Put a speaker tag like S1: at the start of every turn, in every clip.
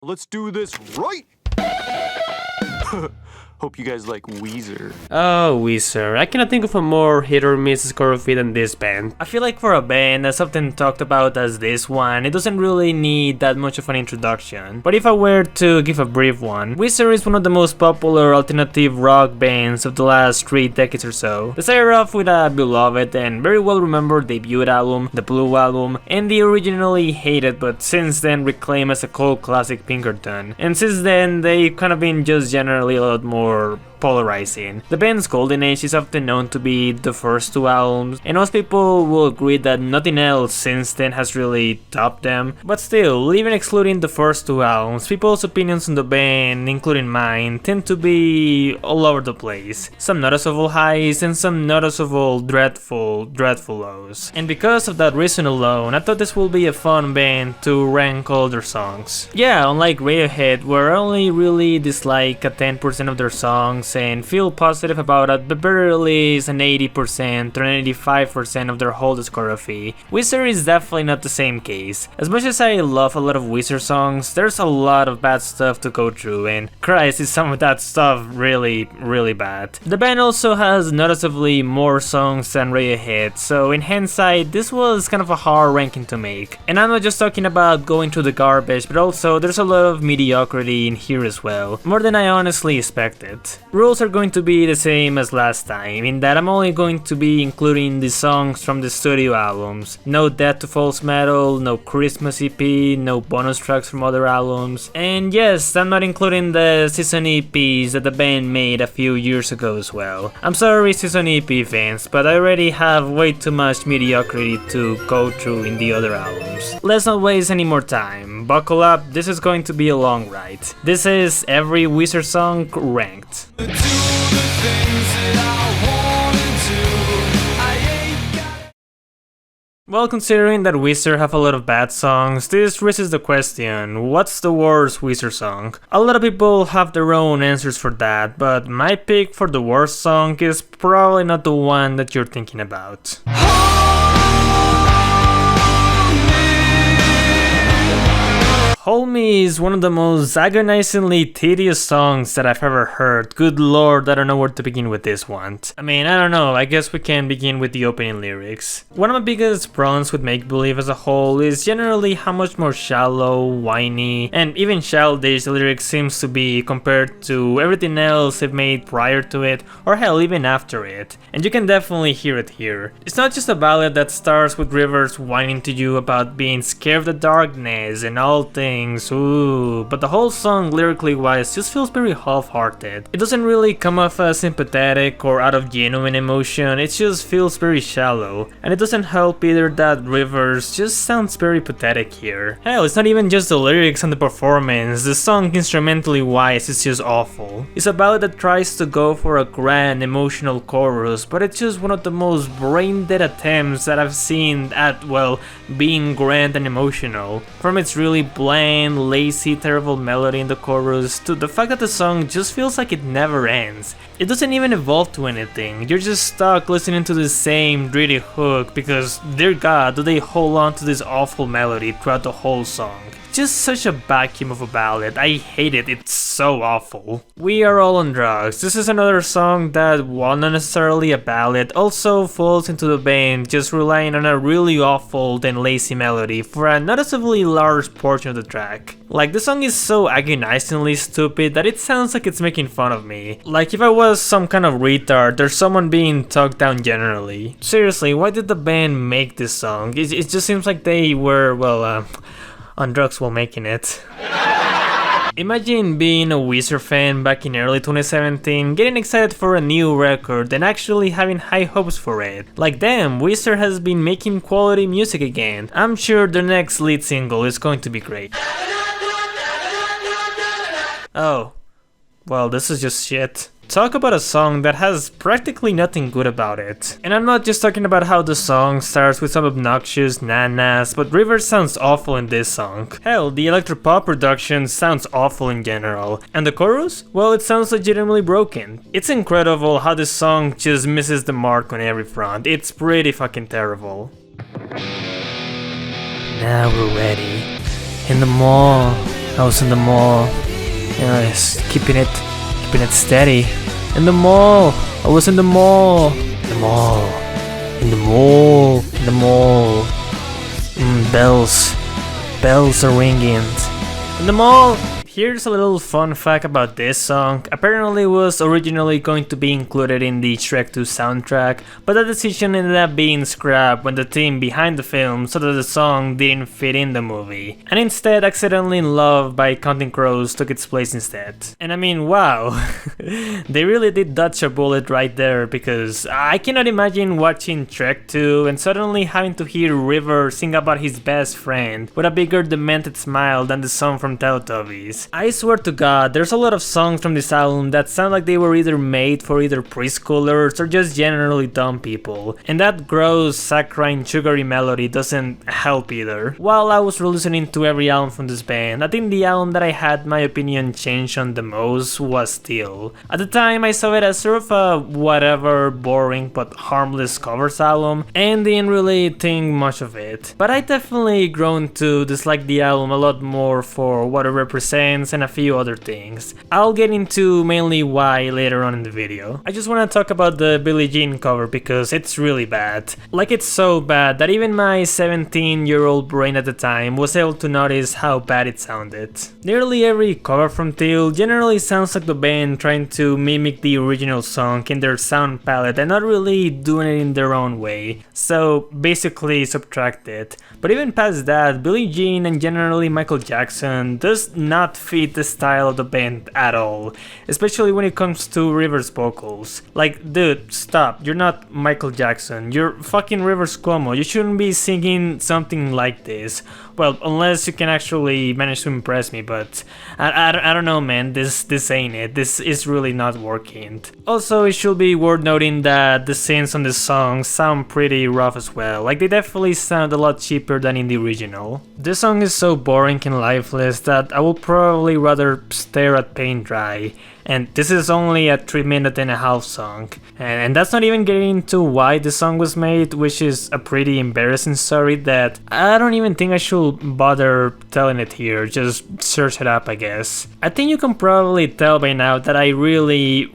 S1: Let's do this right! Hope you guys like Weezer.
S2: Oh, Weezer. I cannot think of a more hit or miss discography than this band. I feel like for a band as often talked about as this one, it doesn't really need that much of an introduction. But if I were to give a brief one, Weezer is one of the most popular alternative rock bands of the last 3 decades or so. They started off with a beloved and very well remembered debut album, the Blue Album, and the originally hated but since then reclaimed as a cult classic Pinkerton. And since then, they've kind of been just generally a lot more polarizing. The band's golden age is often known to be the first 2 albums, and most people will agree that nothing else since then has really topped them. But still, even excluding the first 2 albums, people's opinions on the band, including mine, tend to be all over the place. Some noticeable highs and some noticeable dreadful lows. And because of that reason alone, I thought this would be a fun band to rank all their songs. Yeah, unlike Radiohead, where I only really dislike a 10% of their songs and feel positive about at the very least an 80% or an 85% of their whole discography, Weezer is definitely not the same case. As much as I love a lot of Weezer songs, there's a lot of bad stuff to go through, and Christ, is some of that stuff really bad. The band also has noticeably more songs than Radiohead, so in hindsight, this was kind of a hard ranking to make. And I'm not just talking about going through the garbage, but also there's a lot of mediocrity in here as well, more than I honestly expected. Rules are going to be the same as last time, in that I'm only going to be including the songs from the studio albums. No Death to False Metal, no Christmas EP, no bonus tracks from other albums. And yes, I'm not including the season EPs that the band made a few years ago as well. I'm sorry season EP fans, but I already have way too much mediocrity to go through in the other albums. Let's not waste any more time. Buckle up, this is going to be a long ride. This is every Weezer song ranked. Well, considering that Weezer have a lot of bad songs, this raises the question, what's the worst Weezer song? A lot of people have their own answers for that, but my pick for the worst song is probably not the one that you're thinking about. Hold Me is one of the most agonizingly tedious songs that I've ever heard. Good lord, I don't know where to begin with this one. I mean, I don't know, I guess we can begin with the opening lyrics. One of my biggest problems with Make Believe as a whole is generally how much more shallow, whiny, and even childish the lyrics seems to be compared to everything else they've made prior to it, or hell, even after it. And you can definitely hear it here. It's not just a ballad that starts with Rivers whining to you about being scared of the darkness and all things, ooh, but the whole song lyrically wise just feels very half-hearted. It doesn't really come off as sympathetic or out of genuine emotion, it just feels very shallow. And it doesn't help either that Rivers just sounds very pathetic here. Hell, it's not even just the lyrics and the performance, the song instrumentally wise is just awful. It's a ballad that tries to go for a grand emotional chorus, but it's just one of the most brain-dead attempts that I've seen at, well, being grand and emotional. From its really bland, lazy, terrible melody in the chorus to the fact that the song just feels like it never ends. It doesn't even evolve to anything, you're just stuck listening to the same gritty hook because, dear god, do they hold on to this awful melody throughout the whole song. Just such a vacuum of a ballad, I hate it, it's so awful. We Are All on Drugs. This is another song that, while not necessarily a ballad, also falls into the band just relying on a really awful then lazy melody for a noticeably large portion of the track. Like, the song is so agonizingly stupid that it sounds like it's making fun of me. Like if I was some kind of retard or someone being talked down generally. Seriously, why did the band make this song? It just seems like they were, well, on drugs while making it. Imagine being a Weezer fan back in early 2017, getting excited for a new record and actually having high hopes for it. Like damn, Weezer has been making quality music again. I'm sure their next lead single is going to be great. Oh, well, this is just shit. Talk about a song that has practically nothing good about it. And I'm not just talking about how the song starts with some obnoxious nanas, but Rivers sounds awful in this song. Hell, the electropop production sounds awful in general. And the chorus? Well, it sounds legitimately broken. It's incredible how this song just misses the mark on every front. It's pretty fucking terrible. Now we're ready. In the mall. I was in the mall, and I was keeping it steady. In the mall, I was in the mall, in the mall, in the mall, in the mall. Bells are ringing. In the mall. Here's a little fun fact about this song. Apparently it was originally going to be included in the Shrek 2 soundtrack, but that decision ended up being scrapped when the team behind the film saw that the song didn't fit in the movie, and instead Accidentally in Love by Counting Crows took its place instead. And I mean, wow, they really did dodge a bullet right there, because I cannot imagine watching Shrek 2 and suddenly having to hear River sing about his best friend with a bigger demented smile than the song from Teletubbies. I swear to God, there's a lot of songs from this album that sound like they were either made for either preschoolers or just generally dumb people, and that gross, saccharine, sugary melody doesn't help either. While I was listening to every album from this band, I think the album that I had my opinion changed on the most was Steel. At the time, I saw it as sort of a whatever, boring but harmless covers album, and didn't really think much of it. But I definitely grown to dislike the album a lot more for what it represents and a few other things. I'll get into mainly why later on in the video. I just want to talk about the Billie Jean cover because it's really bad. Like, it's so bad that even my 17-year-old brain at the time was able to notice how bad it sounded. Nearly every cover from Teal generally sounds like the band trying to mimic the original song in their sound palette and not really doing it in their own way, so basically subtract it. But even past that, Billie Jean and generally Michael Jackson does not fit the style of the band at all, especially when it comes to Rivers' vocals. Like, dude, stop, you're not Michael Jackson, you're fucking Rivers Cuomo, you shouldn't be singing something like this. Well, unless you can actually manage to impress me, but I don't know, man, this ain't it, this is really not working. Also, it should be worth noting that the synths on this song sound pretty rough as well, like they definitely sound a lot cheaper than in the original. This song is so boring and lifeless that I will probably rather stare at paint dry. And this is only a 3.5-minute song. And that's not even getting into why the song was made, which is a pretty embarrassing story that I don't even think I should bother telling it here, just search it up, I guess. I think you can probably tell by now that I really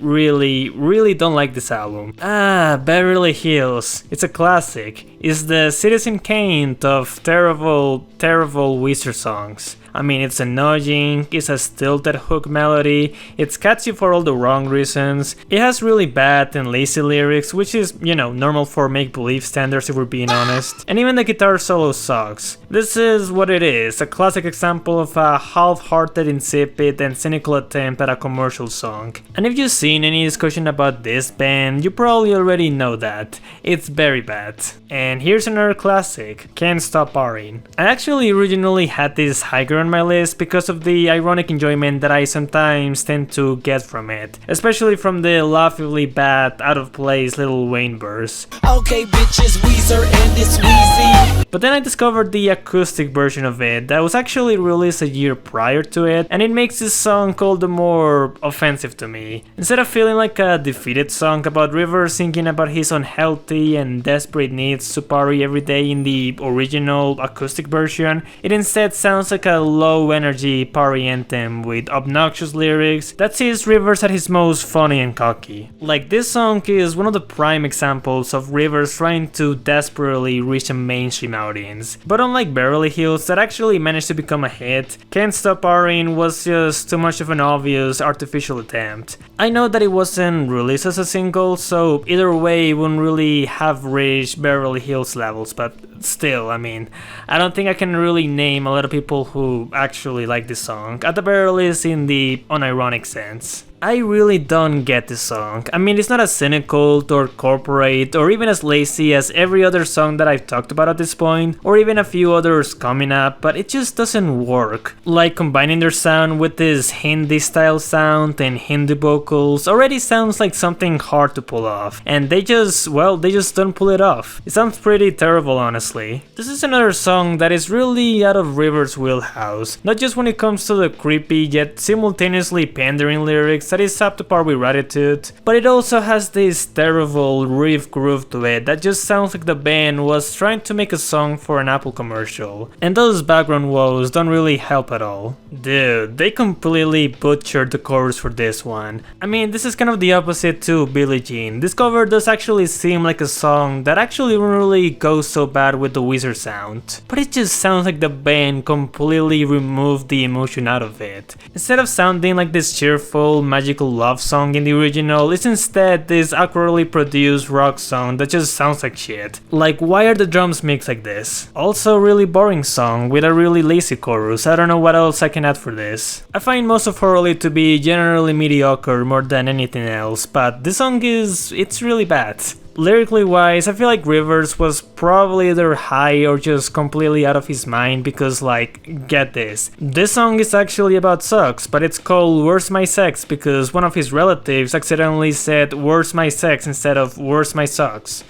S2: don't like this album. Beverly Hills, it's a classic. It's the Citizen Kane of terrible Weezer songs. I mean, it's annoying, it's a stilted hook melody, it's catchy for all the wrong reasons, it has really bad and lazy lyrics, which is, you know, normal for make-believe standards if we're being honest, and even the guitar solo sucks. This is what it is, a classic example of a half-hearted, insipid, and cynical attempt at a commercial song. And if you've seen any discussion about this band, you probably already know that. It's very bad. And here's another classic, Can't Stop Partying. I actually originally had this higher on my list because of the ironic enjoyment that I sometimes tend to get from it, especially from the laughably bad, out of place Lil Wayne verse.
S3: Okay, bitches, Weezer and it's Weezy.
S2: But then I discovered the acoustic version of it that was actually released a year prior to it, and it makes this song all the more offensive to me. Instead of feeling like a defeated song about River singing about his unhealthy and desperate needs to party every day in the original acoustic version, it instead sounds like a low energy party anthem with obnoxious lyrics that sees Rivers at his most funny and cocky. Like, this song is one of the prime examples of Rivers trying to desperately reach a mainstream audience. But unlike Beverly Hills that actually managed to become a hit, Can't Stop Partying was just too much of an obvious artificial attempt. I know that it wasn't released as a single, so either way it wouldn't really have reached Beverly Hills levels, but still, I mean, I don't think I can really name a lot of people who actually like this song, at the very least in the unironic sense. I really don't get this song. I mean, it's not as cynical or corporate or even as lazy as every other song that I've talked about at this point, or even a few others coming up, but it just doesn't work. Like, combining their sound with this Hindi style sound and Hindi vocals already sounds like something hard to pull off, and they just don't pull it off. It sounds pretty terrible, honestly. honestly. This is another song that is really out of Rivers' wheelhouse, not just when it comes to the creepy yet simultaneously pandering lyrics that is up to par with Gratitude, but it also has this terrible riff groove to it that just sounds like the band was trying to make a song for an Apple commercial, and those background woes don't really help at all. Dude, they completely butchered the chorus for this one. I mean, this is kind of the opposite to Billie Jean. This cover does actually seem like a song that actually wouldn't really go so bad with the Weezer sound, but it just sounds like the band completely removed the emotion out of it. Instead of sounding like this cheerful, magical love song in the original, it's instead this awkwardly produced rock song that just sounds like shit. Like, why are the drums mixed like this? Also, really boring song with a really lazy chorus. I don't know what else I can add for this. I find most of Horley to be generally mediocre more than anything else, but this song it's really bad. Lyrically wise, I feel like Rivers was probably either high or just completely out of his mind because, like, get this. This song is actually about sex, but it's called Where's My Sex because one of his relatives accidentally said Where's My Sex instead of Where's My Socks.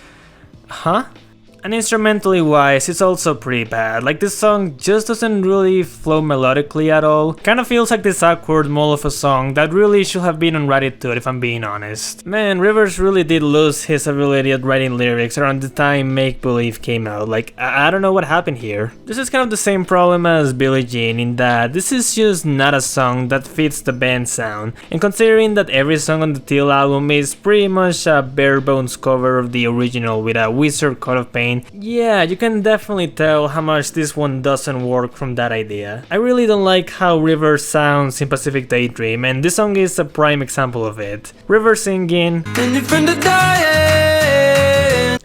S2: Huh? And instrumentally wise, it's also pretty bad. Like, this song just doesn't really flow melodically at all. Kinda feels like this awkward mole of a song that really should have been on Gratitude if I'm being honest. Man, Rivers really did lose his ability at writing lyrics around the time Make Believe came out. Like, I don't know what happened here. This is kind of the same problem as Billie Jean in that this is just not a song that fits the band sound. And considering that every song on the Teal album is pretty much a bare bones cover of the original with a Weezer coat of paint, yeah, you can definitely tell how much this one doesn't work from that idea. I really don't like how Rivers sounds in Pacific Daydream, and this song is a prime example of it. Rivers singing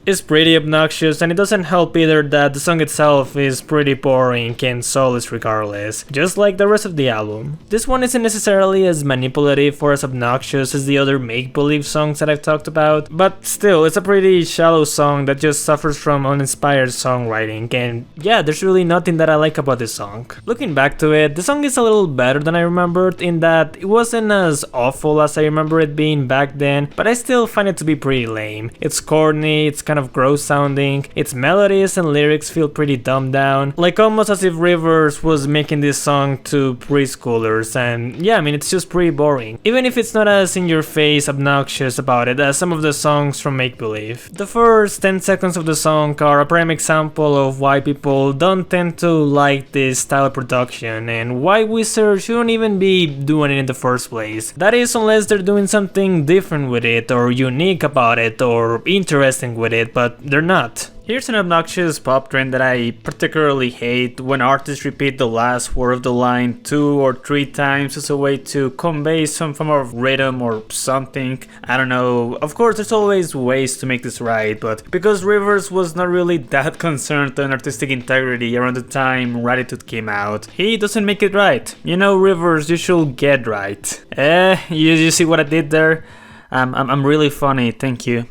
S2: is pretty obnoxious, and it doesn't help either that the song itself is pretty boring and soulless regardless, just like the rest of the album. This one isn't necessarily as manipulative or as obnoxious as the other make-believe songs that I've talked about, but still, it's a pretty shallow song that just suffers from uninspired songwriting, and yeah, there's really nothing that I like about this song. Looking back to it, the song is a little better than I remembered in that it wasn't as awful as I remember it being back then, but I still find it to be pretty lame. It's corny, it's kind of gross sounding, its melodies and lyrics feel pretty dumbed down, like almost as if Rivers was making this song to preschoolers, and yeah, I mean, it's just pretty boring, even if it's not as in your face obnoxious about it as some of the songs from Make Believe. The first 10 seconds of the song are a prime example of why people don't tend to like this style of production and why Weezer shouldn't even be doing it in the first place. That is, unless they're doing something different with it or unique about it or interesting with it, but they're not. Here's an obnoxious pop trend that I particularly hate: when artists repeat the last word of the line 2 or 3 times as a way to convey some form of rhythm or something. I don't know. Of course, there's always ways to make this right, but because Rivers was not really that concerned on artistic integrity around the time Gratitude came out, he doesn't make it right. You know, Rivers, you should get right. You see what I did there? I'm really funny. Thank you.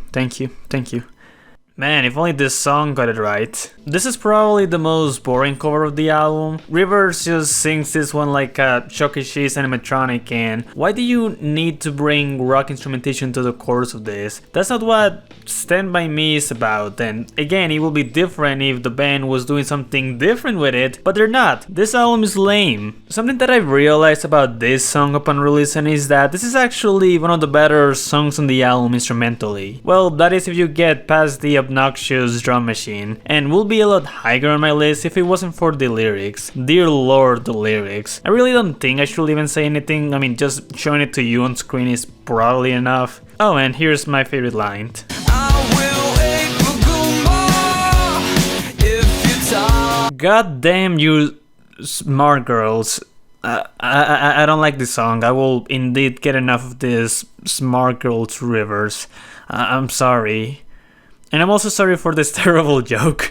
S2: Man, if only this song got it right. This is probably the most boring cover of the album. Rivers just sings this one like a Chuck E. Cheese animatronic, and why do you need to bring rock instrumentation to the chorus of this? That's not what Stand By Me is about, and again, it will be different if the band was doing something different with it, but they're not. This album is lame. Something that I've realized about this song upon releasing is that this is actually one of the better songs on the album instrumentally. Well, that is if you get past the obnoxious drum machine, and will be a lot higher on my list if it wasn't for the lyrics. Dear Lord, the lyrics. I really don't think I should even say anything. I mean, just showing it to you on screen is probably enough. Oh, and here's my favorite line. God damn you smart girls. I don't like this song. I will indeed get enough of this smart girls Rivers. I'm sorry. And I'm also sorry for this terrible joke.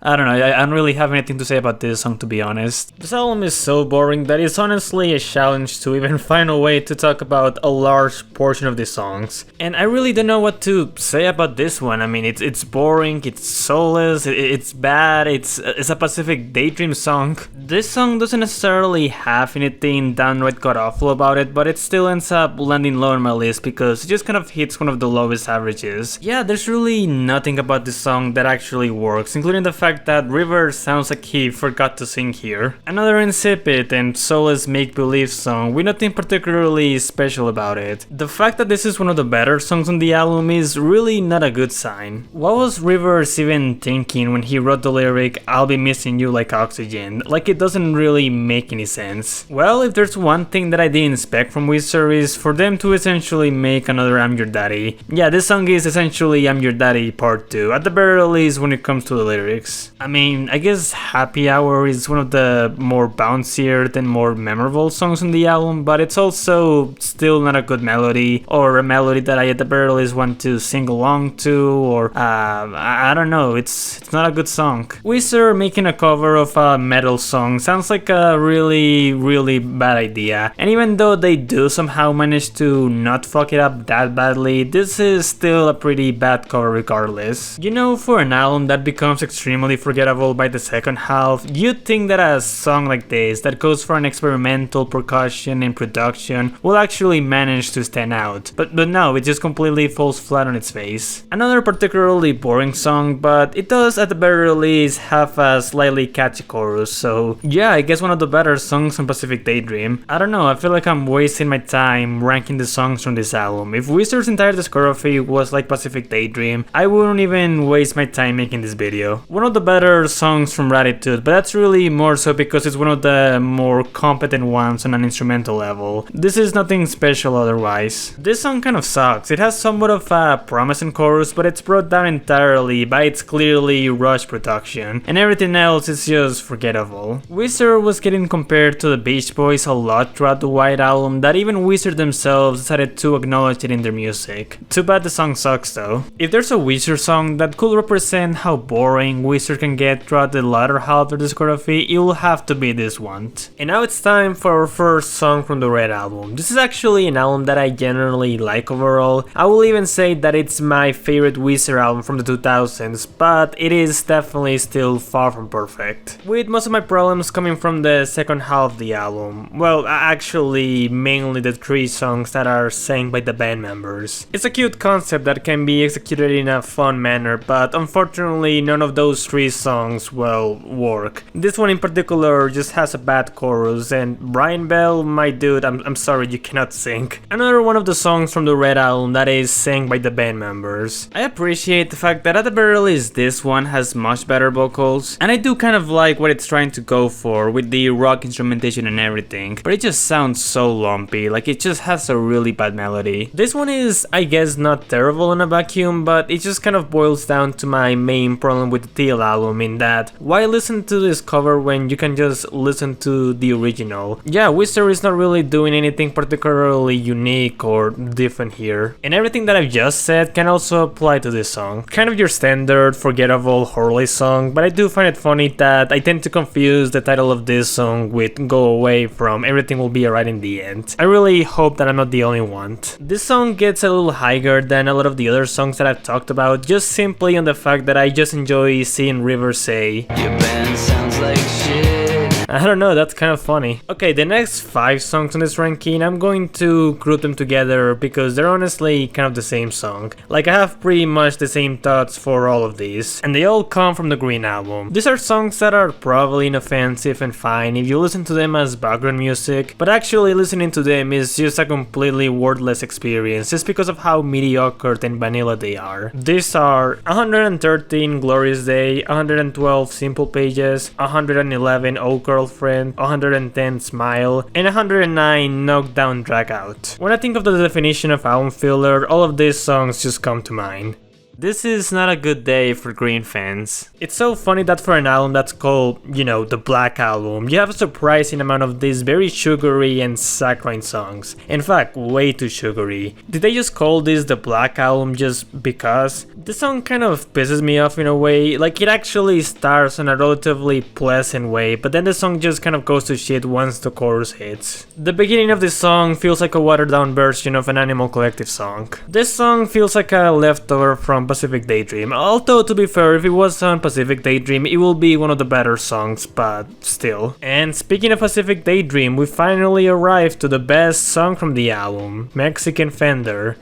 S2: I don't know, I don't really have anything to say about this song, to be honest. This album is so boring that it's honestly a challenge to even find a way to talk about a large portion of these songs. And I really don't know what to say about this one. I mean, it's boring, it's soulless, it's bad, it's a Pacific Daydream song. This song doesn't necessarily have anything downright god-awful about it, but it still ends up landing low on my list because it just kind of hits one of the lowest averages. Yeah, there's really nothing about this song that actually works, including the fact that River sounds like he forgot to sing here. Another insipid and soulless make-believe song with nothing particularly special about it. The fact that this is one of the better songs on the album is really not a good sign. What was Rivers even thinking when he wrote the lyric, "I'll be missing you like oxygen"? Like, it doesn't really make any sense. Well, if there's one thing that I didn't expect from Weezer is for them to essentially make another I'm Your Daddy. Yeah, this song is essentially I'm Your Daddy Part 2, at the very least when it comes to the lyrics. I mean, I guess Happy Hour is one of the more bouncier and more memorable songs on the album, but it's also still not a good melody, or a melody that I at the very least want to sing along to, or I don't know, it's not a good song. Weezer making a cover of a metal song sounds like a really bad idea, and even though they do somehow manage to not fuck it up that badly, this is still a pretty bad cover regardless. You know, for an album that becomes extremely forgettable by the second half, you'd think that a song like this, that goes for an experimental percussion and production, will actually manage to stand out. But no, it just completely falls flat on its face. Another particularly boring song, but it does at the very least have a slightly catchy chorus, so yeah, I guess one of the better songs on Pacific Daydream. I don't know, I feel like I'm wasting my time ranking the songs from this album. If Weezer's entire discography was like Pacific Daydream, I wouldn't even waste my time making this video. One of the better songs from Raditude, but that's really more so because it's one of the more competent ones on an instrumental level. This is nothing special otherwise. This song kind of sucks. It has somewhat of a promising chorus, but it's brought down entirely by its clearly rushed production, and everything else is just forgettable. Weezer was getting compared to the Beach Boys a lot throughout the White Album, that even Weezer themselves decided to acknowledge it in their music. Too bad the song sucks though. If there's a Weezer song that could represent how boring Weezer can get throughout the latter half of the discography, it will have to be this one. And now it's time for our first song from the Red Album. This is actually an album that I generally like overall. I will even say that it's my favorite Weezer album from the 2000s, but it is definitely still far from perfect. With most of my problems coming from the second half of the album. Well, actually mainly the 3 songs that are sang by the band members. It's a cute concept that can be executed in a fun manner, but unfortunately none of those 3 songs, well, work. This one in particular just has a bad chorus, and Brian Bell, my dude, I'm sorry, you cannot sing. Another one of the songs from the Red Album that is sang by the band members. I appreciate the fact that at the very least this one has much better vocals, and I do kind of like what it's trying to go for with the rock instrumentation and everything, but it just sounds so lumpy, like it just has a really bad melody. This one is, I guess, not terrible in a vacuum, but it just kind of boils down to my main problem with the Teal album, in that, why listen to this cover when you can just listen to the original? Yeah, Weezer is not really doing anything particularly unique or different here, and everything that I've just said can also apply to this song. Kind of your standard forgettable Hurley song, but I do find it funny that I tend to confuse the title of this song with Go Away from Everything Will Be Alright in the End. I really hope that I'm not the only one. This song gets a little higher than a lot of the other songs that I've talked about, just simply on the fact that I just enjoy seeing River say, "Your band sounds like shit." I don't know, that's kind of funny. Okay, the next 5 songs on this ranking, I'm going to group them together because they're honestly kind of the same song. Like, I have pretty much the same thoughts for all of these, and they all come from the Green Album. These are songs that are probably inoffensive and fine if you listen to them as background music, but actually listening to them is just a completely wordless experience just because of how mediocre and vanilla they are. These are 113 Glorious Day, 112 Simple Pages, 111 Old Girlfriend, 110 Smile, and 109 Knockdown Dragout. When I think of the definition of album filler, all of these songs just come to mind. This is not a good day for Green fans. It's so funny that for an album that's called, you know, the Black Album, you have a surprising amount of these very sugary and saccharine songs. In fact, way too sugary. Did they just call this the Black Album just because? This song kind of pisses me off in a way, like it actually starts in a relatively pleasant way, but then the song just kind of goes to shit once the chorus hits. The beginning of this song feels like a watered down version of an Animal Collective song. This song feels like a leftover from Pacific Daydream, although to be fair, if it was on Pacific Daydream, it will be one of the better songs, but still. And speaking of Pacific Daydream, we finally arrived to the best song from the album, Mexican Fender.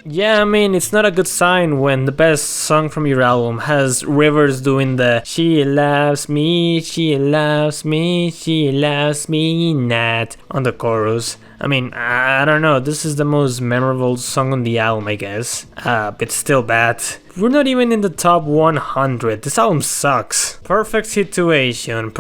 S2: Yeah, I mean, it's not a good sign when the best song from your album has Rivers doing the she loves me, she loves me, she loves me not on the chorus. I mean, I don't know, this is the most memorable song on the album, I guess. It's still bad. We're not even in the top 100. This album sucks. Perfect situation,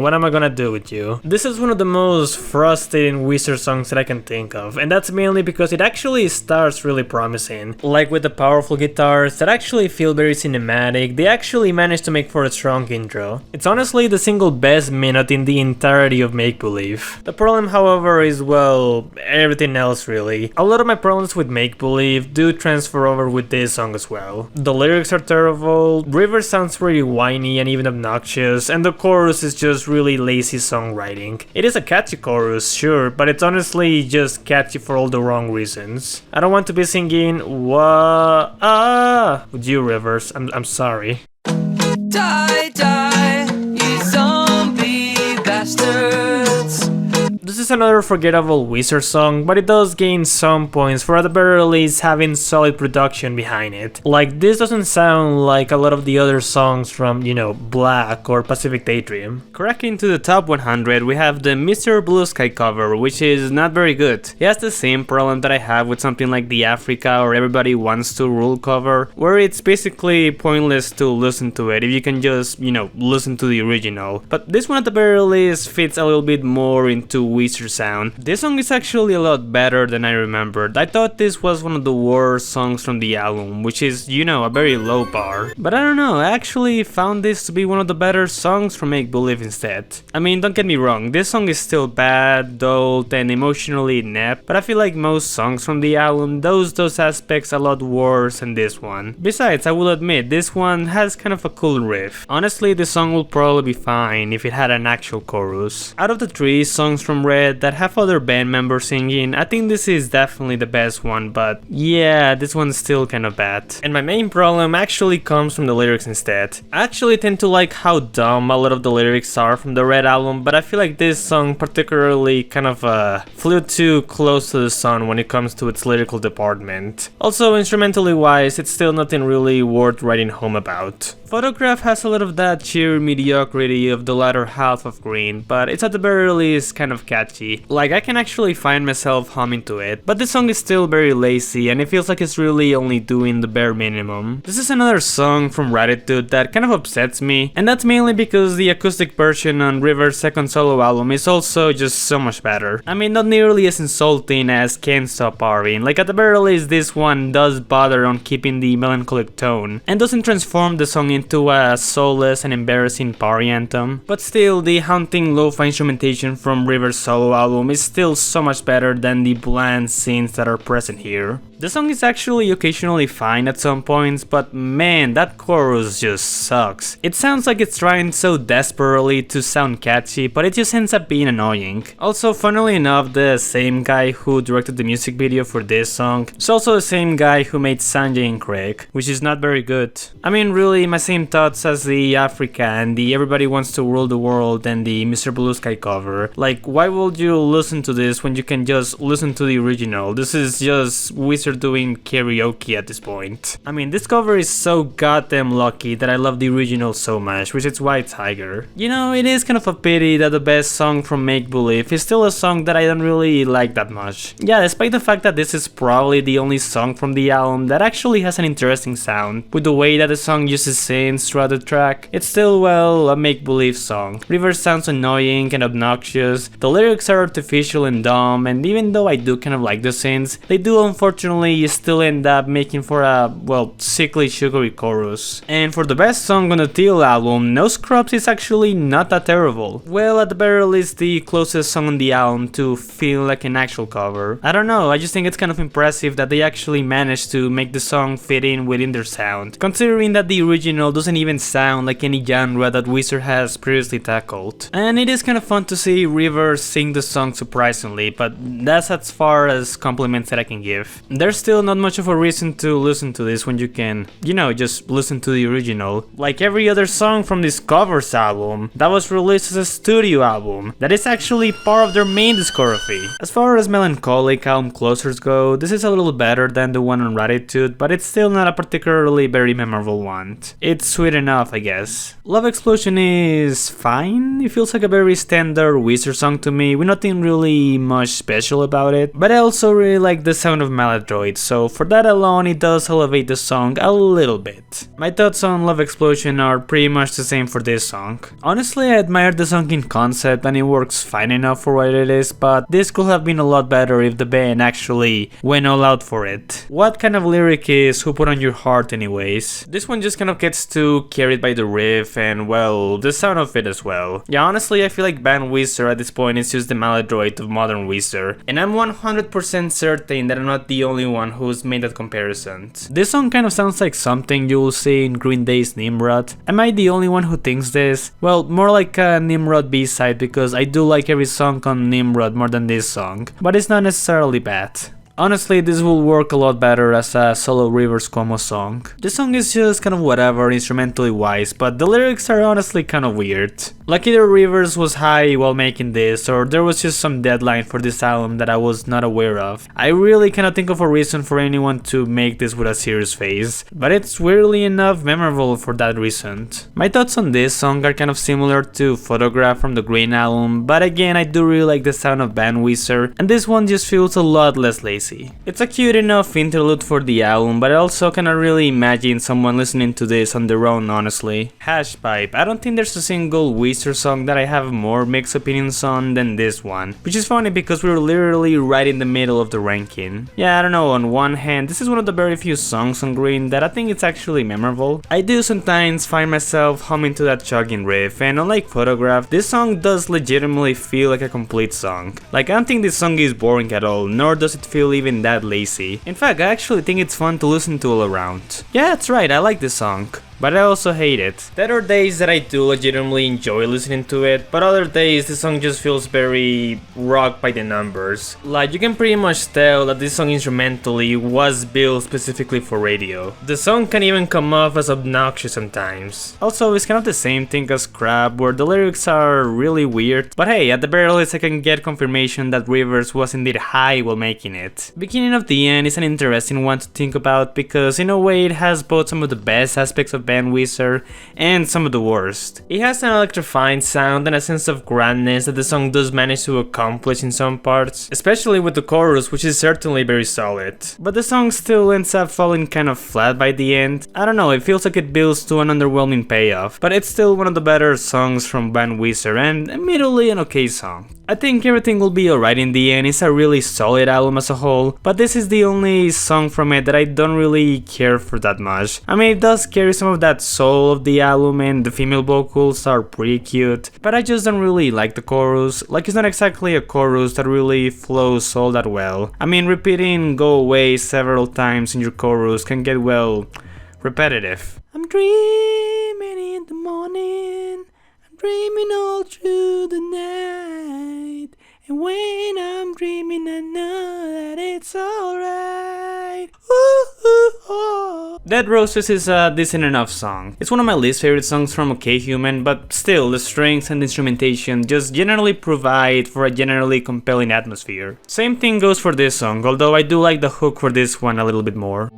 S2: what am I gonna do with you? This is one of the most frustrating Weezer songs that I can think of, and that's mainly because it actually starts really promising. Like with the powerful guitars that actually feel very cinematic, they actually managed to make for a strong intro. It's honestly the single best minute in the entirety of Make Believe. The problem, however, is, well, everything else really. A lot of my problems with Make Believe do transfer over with this song as well. The lyrics are terrible, River sounds pretty whiny and even obnoxious, and the chorus is just really lazy songwriting. It is a catchy chorus, sure, but it's honestly just catchy for all the wrong reasons. I don't want to be singing wah ah with you, Rivers. I'm sorry.
S3: Die, die, you zombie bastards.
S2: This is another forgettable Weezer song, but it does gain some points for at the very least having solid production behind it. Like, this doesn't sound like a lot of the other songs from, you know, Black or Pacific Daydream. Cracking to the top 100, we have the Mr. Blue Sky cover, which is not very good. It has the same problem that I have with something like the Africa or Everybody Wants to Rule cover, where it's basically pointless to listen to it if you can just, you know, listen to the original. But this one at the very least fits a little bit more into Weezer sound. This song is actually a lot better than I remembered. I thought this was one of the worst songs from the album, which is, you know, a very low bar. But I don't know, I actually found this to be one of the better songs from Make Believe instead. I mean, don't get me wrong, this song is still bad, dull, and emotionally inept, but I feel like most songs from the album those aspects a lot worse than this one. Besides, I will admit, this one has kind of a cool riff. Honestly, this song will probably be fine if it had an actual chorus. Out of the 3 songs from Red that have other band members singing, I think this is definitely the best one, but yeah, this one's still kind of bad. And my main problem actually comes from the lyrics instead. I actually tend to like how dumb a lot of the lyrics are from the Red album, but I feel like this song particularly kind of flew too close to the sun when it comes to its lyrical department. Also, instrumentally wise, it's still nothing really worth writing home about. Photograph has a lot of that sheer mediocrity of the latter half of Green, but it's at the very least kind of catchy. Like, I can actually find myself humming to it, but this song is still very lazy and it feels like it's really only doing the bare minimum. This is another song from Gratitude that kind of upsets me, and that's mainly because the acoustic version on River's second solo album is also just so much better. I mean, not nearly as insulting as Can't Stop Partying. Like, at the very least, this one does bother on keeping the melancholic tone and doesn't transform the song into a soulless and embarrassing party anthem. But still, the haunting lo-fi instrumentation from River's solo album is still so much better than the bland synths that are present here. The song is actually occasionally fine at some points, but man, that chorus just sucks. It sounds like it's trying so desperately to sound catchy, but it just ends up being annoying. Also, funnily enough, the same guy who directed the music video for this song is also the same guy who made Sanjay and Craig, which is not very good. I mean, really, my same thoughts as the Africa and the Everybody Wants to Rule the World and the Mr. Blue Sky cover. Like, why would you listen to this when you can just listen to the original? This is just Weezer doing karaoke at this point. I mean, this cover is so goddamn lucky that I love the original so much, which is why it's higher. You know, it is kind of a pity that the best song from Make Believe is still a song that I don't really like that much. Yeah, despite the fact that this is probably the only song from the album that actually has an interesting sound, with the way that the song uses synths throughout the track, it's still, well, a Make Believe song. River sounds annoying and obnoxious, the lyrics are artificial and dumb, and even though I do kind of like the synths, they do unfortunately unfortunately you still end up making for a, well, sickly sugary chorus. And for the best song on the Teal album, No Scrubs is actually not that terrible. Well, at the very least the closest song on the album to feel like an actual cover. I don't know, I just think it's kind of impressive that they actually managed to make the song fit in within their sound, considering that the original doesn't even sound like any genre that Weezer has previously tackled. And it is kind of fun to see Rivers sing the song surprisingly, but that's as far as compliments that I can give. There's still not much of a reason to listen to this when you can, you know, just listen to the original. Like every other song from this covers album that was released as a studio album, that is actually part of their main discography. As far as melancholic album closers go, this is a little better than the one on Gratitude, but it's still not a particularly very memorable one. It's sweet enough, I guess. Love Explosion is fine. It feels like a very standard Weezer song to me, with nothing really much special about it, but I also really like the sound of Maladroit, so for that alone it does elevate the song a little bit. My thoughts on Love Explosion are pretty much the same for this song. Honestly, I admire the song in concept and it works fine enough for what it is, but this could have been a lot better if the band actually went all out for it. What kind of lyric is Who Put On Your Heart anyways? This one just kind of gets too carried by the riff and, well, the sound of it as well. Yeah, honestly, I feel like band Weezer at this point is just the Maladroit of modern Weezer, and I'm 100% certain that I'm not the only one who's made that comparison. This song kind of sounds like something you'll see in Green Day's Nimrod. Am I the only one who thinks this? Well, more like a Nimrod B-side, because I do like every song on Nimrod more than this song, but it's not necessarily bad. Honestly, this will work a lot better as a solo Rivers Cuomo song. This song is just kind of whatever instrumentally wise, but the lyrics are honestly kind of weird. Like either Rivers was high while making this, or there was just some deadline for this album that I was not aware of. I really cannot think of a reason for anyone to make this with a serious face, but it's weirdly enough memorable for that reason. My thoughts on this song are kind of similar to Photograph from the Green album, but again I do really like the sound of band Weezer, and this one just feels a lot less lazy. It's a cute enough interlude for the album, but I also cannot really imagine someone listening to this on their own, honestly. Hashpipe. I don't think there's a single Weezer song that I have more mixed opinions on than this one, which is funny because we're literally right in the middle of the ranking. Yeah, I don't know, on one hand, this is one of the very few songs on Green that I think it's actually memorable. I do sometimes find myself humming to that chugging riff, and unlike Photograph, this song does legitimately feel like a complete song. Like, I don't think this song is boring at all, nor does it feel even that lazy. In fact, I actually think it's fun to listen to all around. Yeah, that's right, I like this song, but I also hate it. There are days that I do legitimately enjoy listening to it, but other days the song just feels very rock by the numbers. Like, you can pretty much tell that this song instrumentally was built specifically for radio. The song can even come off as obnoxious sometimes. Also, it's kind of the same thing as Crab, where the lyrics are really weird, but hey, at the very least I can get confirmation that Rivers was indeed high while making it. Beginning of the End is an interesting one to think about because in a way it has both some of the best aspects of band Weezer and some of the worst. It has an electrifying sound and a sense of grandness that the song does manage to accomplish in some parts, especially with the chorus, which is certainly very solid. But the song still ends up falling kind of flat by the end. I don't know, it feels like it builds to an underwhelming payoff, but it's still one of the better songs from band Weezer and admittedly an okay song. I think Everything Will Be Alright in the End is a really solid album as a whole, but this is the only song from it that I don't really care for that much. I mean, it does carry some of that soul of the album and the female vocals are pretty cute, but I just don't really like the chorus. Like, it's not exactly a chorus that really flows all that well. I mean, repeating Go Away several times in your chorus can get, well, repetitive. I'm dreaming in the morning, I'm dreaming all through the night, and when I'm dreaming I know that it's alright. Dead Roses is a decent enough song. It's one of my least favorite songs from OK Human, but still, the strings and the instrumentation just generally provide for a generally compelling atmosphere. Same thing goes for this song, although I do like the hook for this one a little bit more.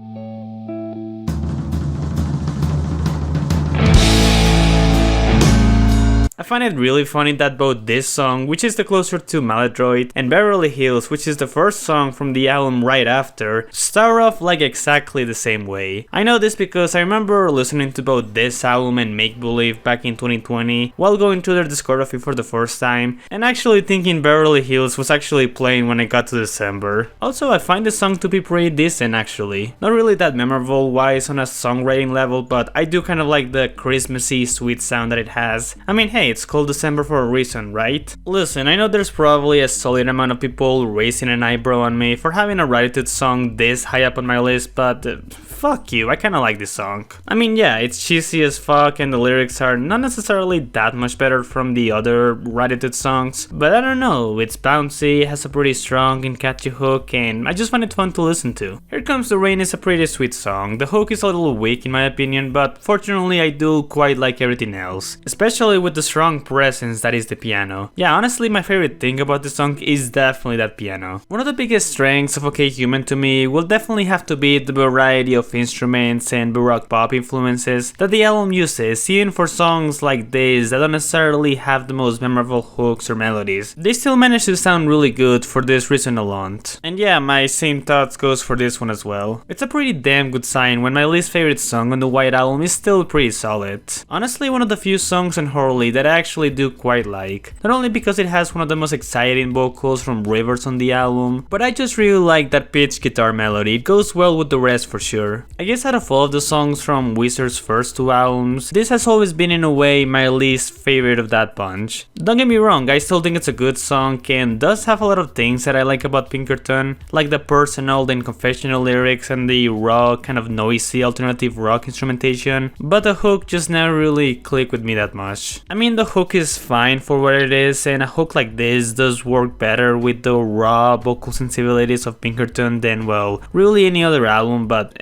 S2: I find it really funny that both this song, which is the closer to Maladroit, and Beverly Hills, which is the first song from the album right after, start off like exactly the same way. I know this because I remember listening to both this album and Make Believe back in 2020 while going through their discography for the first time, and actually thinking Beverly Hills was actually playing when I got to December. Also, I find the song to be pretty decent actually. Not really that memorable wise on a songwriting level, but I do kind of like the Christmassy sweet sound that it has. I mean, hey, it's called December for a reason, right? Listen, I know there's probably a solid amount of people raising an eyebrow on me for having a Gratitude song this high up on my list, but fuck you, I kinda like this song. I mean, yeah, it's cheesy as fuck and the lyrics are not necessarily that much better from the other Gratitude songs, but I don't know, it's bouncy, has a pretty strong and catchy hook, and I just find it fun to listen to. Here Comes the Rain is a pretty sweet song. The hook is a little weak in my opinion, but fortunately I do quite like everything else, especially with the strong presence that is the piano. Yeah, honestly my favorite thing about this song is definitely that piano. One of the biggest strengths of OK Human to me will definitely have to be the variety of instruments and baroque pop influences that the album uses, even for songs like this that don't necessarily have the most memorable hooks or melodies. They still manage to sound really good for this reason alone. And yeah, my same thoughts goes for this one as well. It's a pretty damn good sign when my least favorite song on the White Album is still pretty solid. Honestly, one of the few songs on Hurley that I actually do quite like. Not only because it has one of the most exciting vocals from Rivers on the album, but I just really like that pitch guitar melody. It goes well with the rest for sure. I guess out of all of the songs from Weezer's first two albums, this has always been in a way my least favorite of that bunch. Don't get me wrong, I still think it's a good song and does have a lot of things that I like about Pinkerton, like the personal and confessional lyrics and the raw, kind of noisy alternative rock instrumentation, but the hook just never really clicked with me that much. I mean, the hook is fine for what it is, and a hook like this does work better with the raw vocal sensibilities of Pinkerton than, well, really any other album, but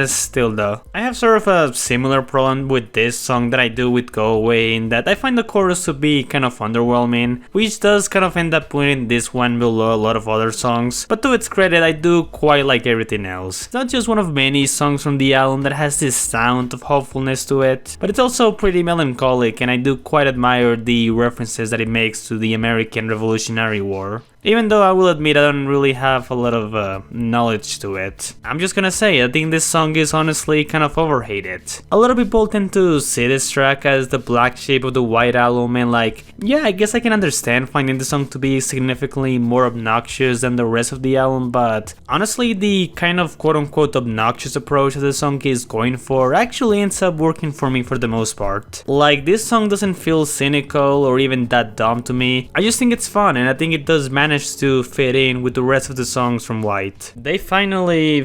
S2: still though. I have sort of a similar problem with this song that I do with Go Away, in that I find the chorus to be kind of underwhelming, which does kind of end up putting this one below a lot of other songs, but to its credit I do quite like everything else. It's not just one of many songs from the album that has this sound of hopefulness to it, but it's also pretty melancholic, and I do quite admire the references that it makes to the American Revolutionary War. Even though I will admit I don't really have a lot of knowledge to it. I'm just gonna say, I think this song is honestly kind of overhated. A lot of people tend to see this track as the black sheep of the White Album, and like, yeah, I guess I can understand finding the song to be significantly more obnoxious than the rest of the album, but honestly the kind of quote-unquote obnoxious approach that the song is going for actually ends up working for me for the most part. Like, this song doesn't feel cynical or even that dumb to me. I just think it's fun, and I think it does manage to fit in with the rest of the songs from White. They finally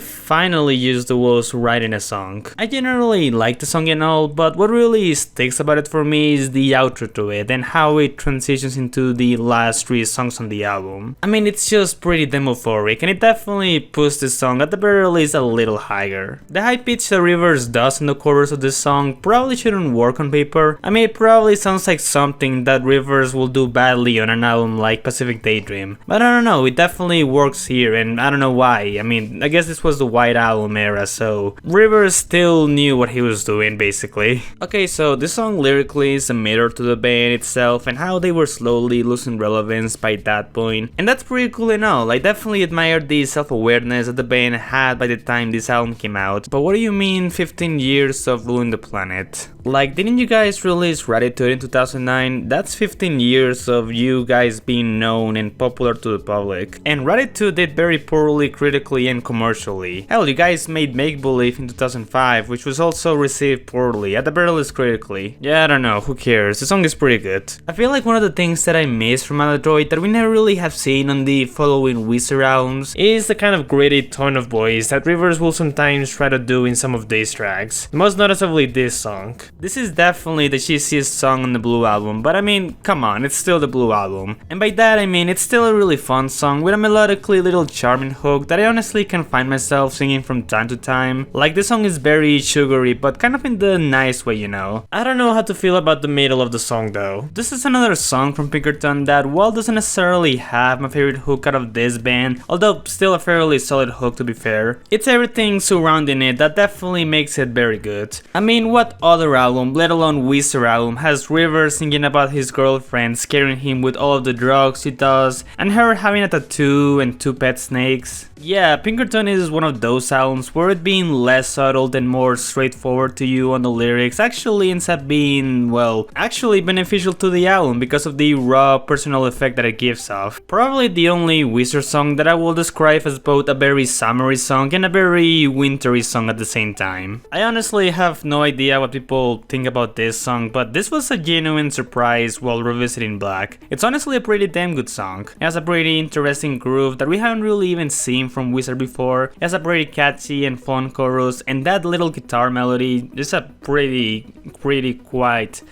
S2: used the words right in a song. I generally like the song and all, but what really sticks about it for me is the outro to it and how it transitions into the last three songs on the album. I mean, it's just pretty demophoric, and it definitely puts the song at the very least a little higher. The high pitch that Rivers does in the chorus of this song probably shouldn't work on paper. I mean, it probably sounds like something that Rivers will do badly on an album like Pacific Daydream. But I don't know, it definitely works here, and I don't know why. I mean, I guess this was the White Album era, so Rivers still knew what he was doing, basically. Okay, so this song lyrically is a mirror to the band itself and how they were slowly losing relevance by that point. And that's pretty cool and all. I definitely admired the self-awareness that the band had by the time this album came out. But what do you mean 15 years of ruling the planet? Like, didn't you guys release Gratitude in 2009? That's 15 years of you guys being known and popular to the public. And Gratitude did very poorly critically and commercially. Hell, you guys made Make Believe in 2005, which was also received poorly, at the very least critically. Yeah, I don't know, who cares, the song is pretty good. I feel like one of the things that I miss from Maladroit that we never really have seen on the following Weezer albums is the kind of gritty tone of voice that Rivers will sometimes try to do in some of these tracks, most noticeably this song. This is definitely the cheesiest song on the Blue Album, but I mean, come on, it's still the Blue Album. And by that I mean it's still a really fun song with a melodically little charming hook that I honestly can find myself singing from time to time. Like, this song is very sugary, but kind of in the nice way, you know. I don't know how to feel about the middle of the song though. This is another song from Pinkerton that, while doesn't necessarily have my favorite hook out of this band, although still a fairly solid hook to be fair, it's everything surrounding it that definitely makes it very good. I mean, what other album, let alone Weezer album, has Rivers starts singing about his girlfriend scaring him with all of the drugs she does, and her having a tattoo and 2 pet snakes. Yeah, Pinkerton is one of those albums where it being less subtle and more straightforward to you on the lyrics actually ends up being, well, actually beneficial to the album because of the raw personal effect that it gives off. Probably the only Weezer song that I will describe as both a very summery song and a very wintry song at the same time. I honestly have no idea what people think about this song, but this was a genuine surprise while revisiting Black. It's honestly a pretty damn good song. It has a pretty interesting groove that we haven't really even seen from Weezer before. It has a pretty catchy and fun chorus, and that little guitar melody is a pretty quite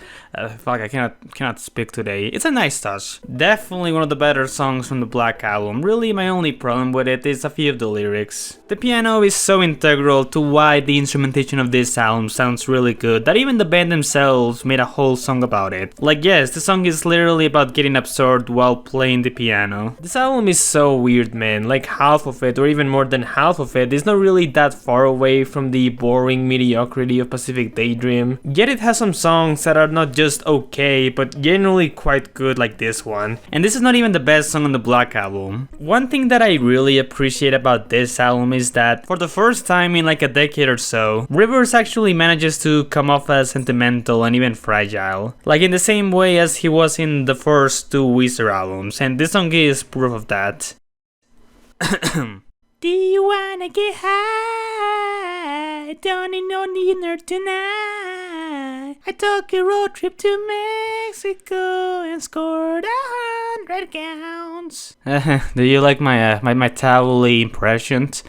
S2: fuck, I cannot speak today. It's a nice touch. Definitely one of the better songs from the Black album. Really, my only problem with it is a few of the lyrics. The piano is so integral to why the instrumentation of this album sounds really good that even the band themselves made a whole song about it. Like, yes, the song is literally about getting absorbed while playing the piano. This album is so weird, man. Like, half of it, or even more than half of it, is not really that far away from the boring mediocrity of Pacific Daydream. Yet it has some songs that are not just okay, but generally quite good, like this one. And this is not even the best song on the Black album. One thing that I really appreciate about this album is that for the first time in like a decade or so, Rivers actually manages to come off as sentimental and even fragile, like in the same way as he was in the first 2 Weezer albums, and this song is proof of that. Do you wanna get high? Don't need no dinner tonight. I took a road trip to Mexico and scored 100 counts. Do you like my my towel-y impressions?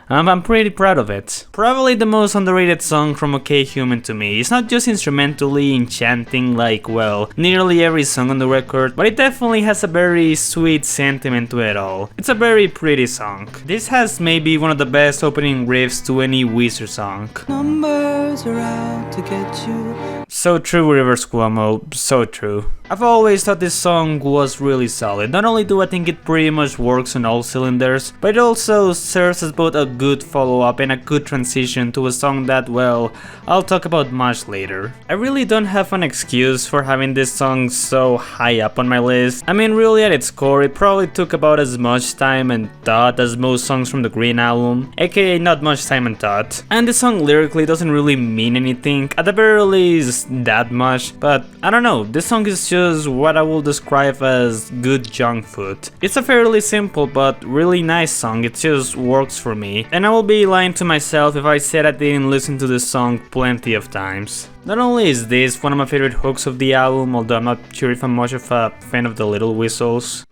S2: I'm pretty proud of it. Probably the most underrated song from OK Human to me. It's not just instrumentally enchanting like, well, nearly every song on the record, but it definitely has a very sweet sentiment to it all. It's a very pretty song. This has maybe one of the best opening riffs to any Weezer song.
S3: Numbers are out to get you.
S2: So true, Rivers Cuomo, so true. I've always thought this song was really solid. Not only do I think it pretty much works on all cylinders, but it also serves as both a good follow-up and a good transition to a song that, well, I'll talk about much later. I really don't have an excuse for having this song so high up on my list. I mean, really at its core, it probably took about as much time and thought as most songs from the Green album, aka not much time and thought. And this song lyrically doesn't really mean anything, at the very least that much, but I don't know, this song is just what I will describe as good junk food. It's a fairly simple but really nice song, it just works for me, and I will be lying to myself if I said I didn't listen to this song plenty of times. Not only is this one of my favorite hooks of the album, although I'm not sure if I'm much of a fan of the little whistles,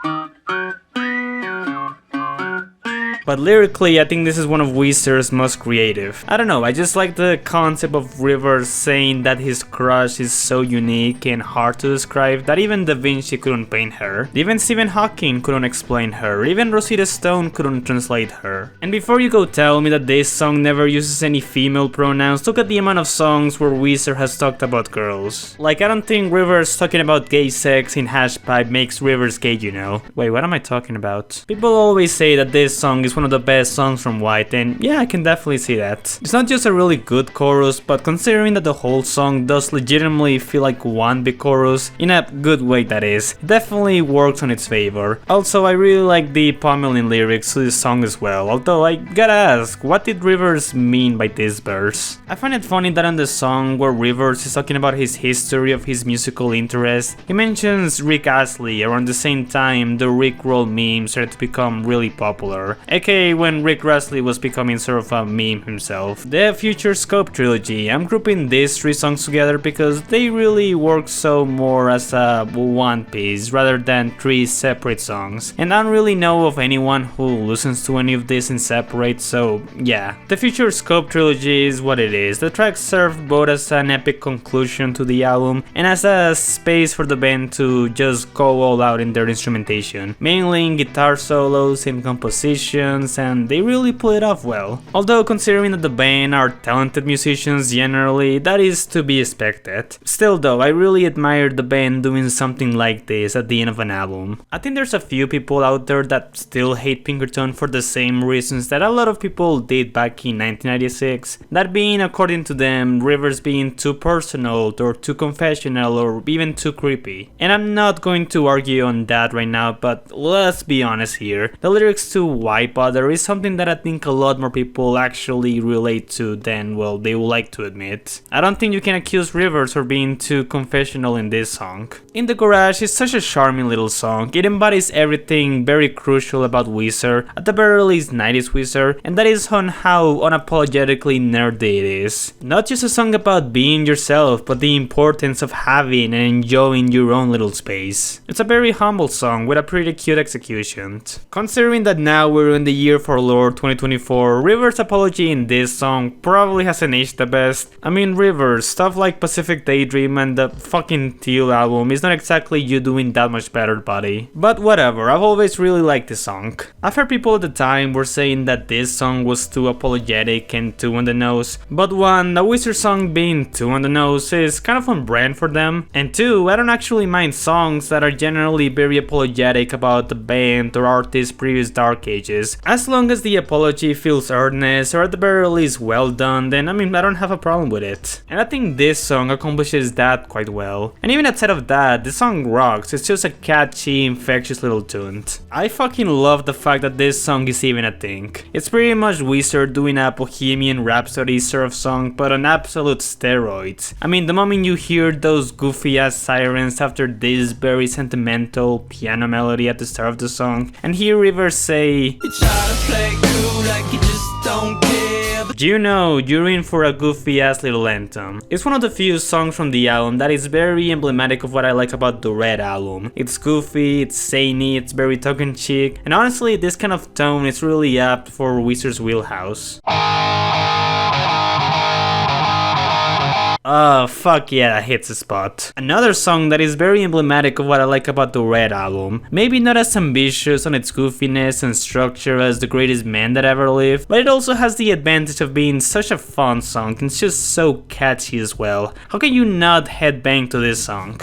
S2: but lyrically, I think this is one of Weezer's most creative. I don't know, I just like the concept of Rivers saying that his crush is so unique and hard to describe that even Da Vinci couldn't paint her. Even Stephen Hawking couldn't explain her. Even Rosita Stone couldn't translate her. And before you go tell me that this song never uses any female pronouns, look at the amount of songs where Weezer has talked about girls. Like, I don't think Rivers talking about gay sex in Hashpipe makes Rivers gay, you know. Wait, what am I talking about? People always say that this song is one of the best songs from White, and yeah, I can definitely see that. It's not just a really good chorus, but considering that the whole song does legitimately feel like one big chorus, in a good way that is, it definitely works on its favor. Also, I really like the pummeling lyrics to this song as well, although I gotta ask, what did Rivers mean by this verse? I find it funny that on the song where Rivers is talking about his history of his musical interest, he mentions Rick Astley around the same time the Rickroll meme started to become really popular, aka when Rick Astley was becoming sort of a meme himself. The Future Scope trilogy, I'm grouping these 3 songs together because they really work so more as a one piece rather than 3 separate songs, and I don't really know of anyone who listens to any of this in separate, so yeah. The Future Scope trilogy is what it is. The tracks serve both as an epic conclusion to the album and as a space for the band to just go all out in their instrumentation, mainly in guitar solos, in composition, musicians, and they really pull it off well. Although considering that the band are talented musicians generally, that is to be expected. Still though, I really admire the band doing something like this at the end of an album. I think there's a few people out there that still hate Pinkerton for the same reasons that a lot of people did back in 1996. That being, according to them, Rivers being too personal or too confessional or even too creepy. And I'm not going to argue on that right now, but let's be honest here. The lyrics to Why Bother is something that I think a lot more people actually relate to than, well, they would like to admit. I don't think you can accuse Rivers for being too confessional in this song. In the Garage is such a charming little song. It embodies everything very crucial about Weezer, at the very least 90s Weezer, and that is on how unapologetically nerdy it is. Not just a song about being yourself, but the importance of having and enjoying your own little space. It's a very humble song with a pretty cute execution. Considering that now we're in the year for Lord 2024, Rivers' apology in this song probably hasn't aged the best. I mean, Rivers, stuff like Pacific Daydream and the fucking Teal album is not exactly you doing that much better, buddy. But whatever, I've always really liked this song. I've heard people at the time were saying that this song was too apologetic and too on the nose, but one, a Weezer song being too on the nose is kind of on brand for them, and two, I don't actually mind songs that are generally very apologetic about the band or artist's previous dark ages. As long as the apology feels earnest or at the very least well done, then I mean, I don't have a problem with it. And I think this song accomplishes that quite well. And even outside of that, the song rocks. It's just a catchy, infectious little tune. I fucking love the fact that this song is even a thing. It's pretty much Weezer doing a Bohemian Rhapsody sort of song, but on absolute steroids. I mean, the moment you hear those goofy ass sirens after this very sentimental piano melody at the start of the song, and hear Rivers say,
S3: You try to play cool like you just don't care.
S2: you know you're in for a goofy ass little anthem. It's one of the few songs from the album that is very emblematic of what I like about the Red album. It's goofy, it's zany, it's very tongue-in-cheek, and honestly this kind of tone is really apt for Weezer's wheelhouse. Oh, fuck yeah, that hits the spot. Another song that is very emblematic of what I like about the Red album. Maybe not as ambitious on its goofiness and structure as The Greatest Man That Ever Lived, but it also has the advantage of being such a fun song and it's just so catchy as well. How can you not headbang to this song?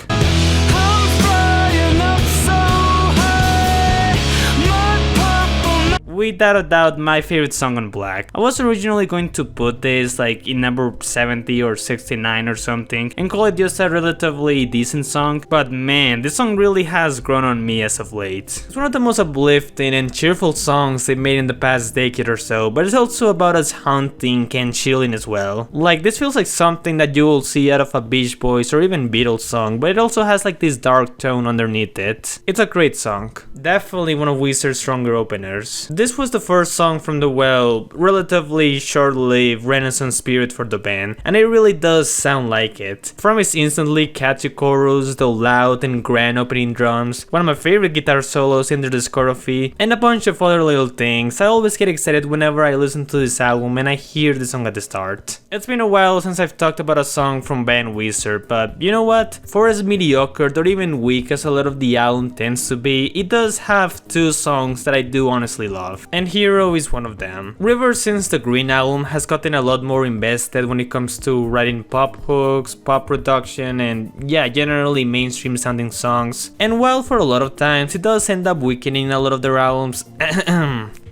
S2: Without a doubt, my favorite song on Black. I was originally going to put this like in number 70 or 69 or something and call it just a relatively decent song, but man, this song really has grown on me as of late. It's one of the most uplifting and cheerful songs they've made in the past decade or so, but it's also about us hunting and chilling as well. Like, this feels like something that you will see out of a Beach Boys or even Beatles song, but it also has like this dark tone underneath it. It's a great song. Definitely one of Weezer's stronger openers. This was the first song from the, well, relatively short-lived Renaissance period for the band, and it really does sound like it. From its instantly catchy chorus, the loud and grand opening drums, one of my favorite guitar solos in the discography, and a bunch of other little things, I always get excited whenever I listen to this album and I hear the song at the start. It's been a while since I've talked about a song from band Weezer, but you know what? For as mediocre or even weak as a lot of the album tends to be, it does have two songs that I do honestly love, and Hero is one of them. Rivers, since the Green album, has gotten a lot more invested when it comes to writing pop hooks, pop production, and yeah, generally mainstream sounding songs. And while for a lot of times it does end up weakening a lot of their albums,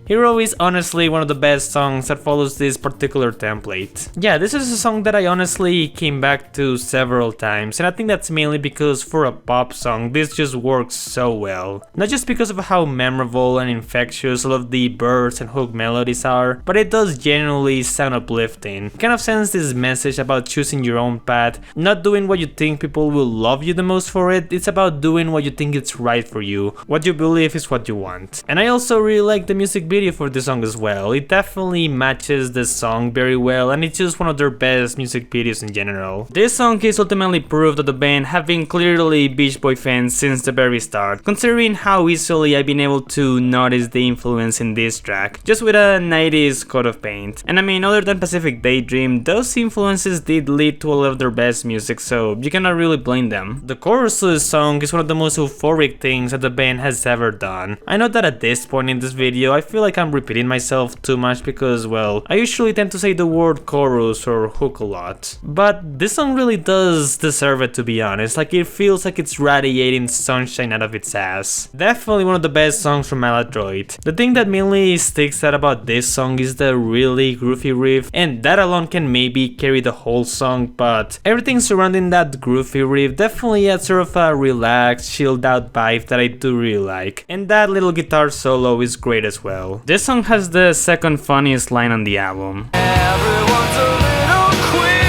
S2: Hero is honestly one of the best songs that follows this particular template. Yeah, this is a song that I honestly came back to several times, and I think that's mainly because for a pop song, this just works so well. Not just because of how memorable and infectious all of the bursts and hook melodies are, but it does genuinely sound uplifting. It kind of sends this message about choosing your own path, not doing what you think people will love you the most for it. It's about doing what you think is right for you. What you believe is what you want. And I also really like the music video for this song as well. It definitely matches the song very well, and it's just one of their best music videos in general. This song is ultimately proof that the band have been clearly Beach Boy fans since the very start, considering how easily I've been able to notice the influence in this track, just with a 90s coat of paint. And I mean, other than Pacific Daydream, those influences did lead to a lot of their best music, so you cannot really blame them. The chorus to this song is one of the most euphoric things that the band has ever done. I know that at this point in this video, I feel like like I'm repeating myself too much because, well, I usually tend to say the word chorus or hook a lot. But this song really does deserve it, to be honest. Like, it feels like it's radiating sunshine out of its ass. Definitely one of the best songs from Maladroit. The thing that mainly sticks out about this song is the really groovy riff, and that alone can maybe carry the whole song, but everything surrounding that groovy riff definitely adds sort of a relaxed, chilled out vibe that I do really like. And that little guitar solo is great as well. This song has the second funniest line on the album.
S3: Everyone's a little queer.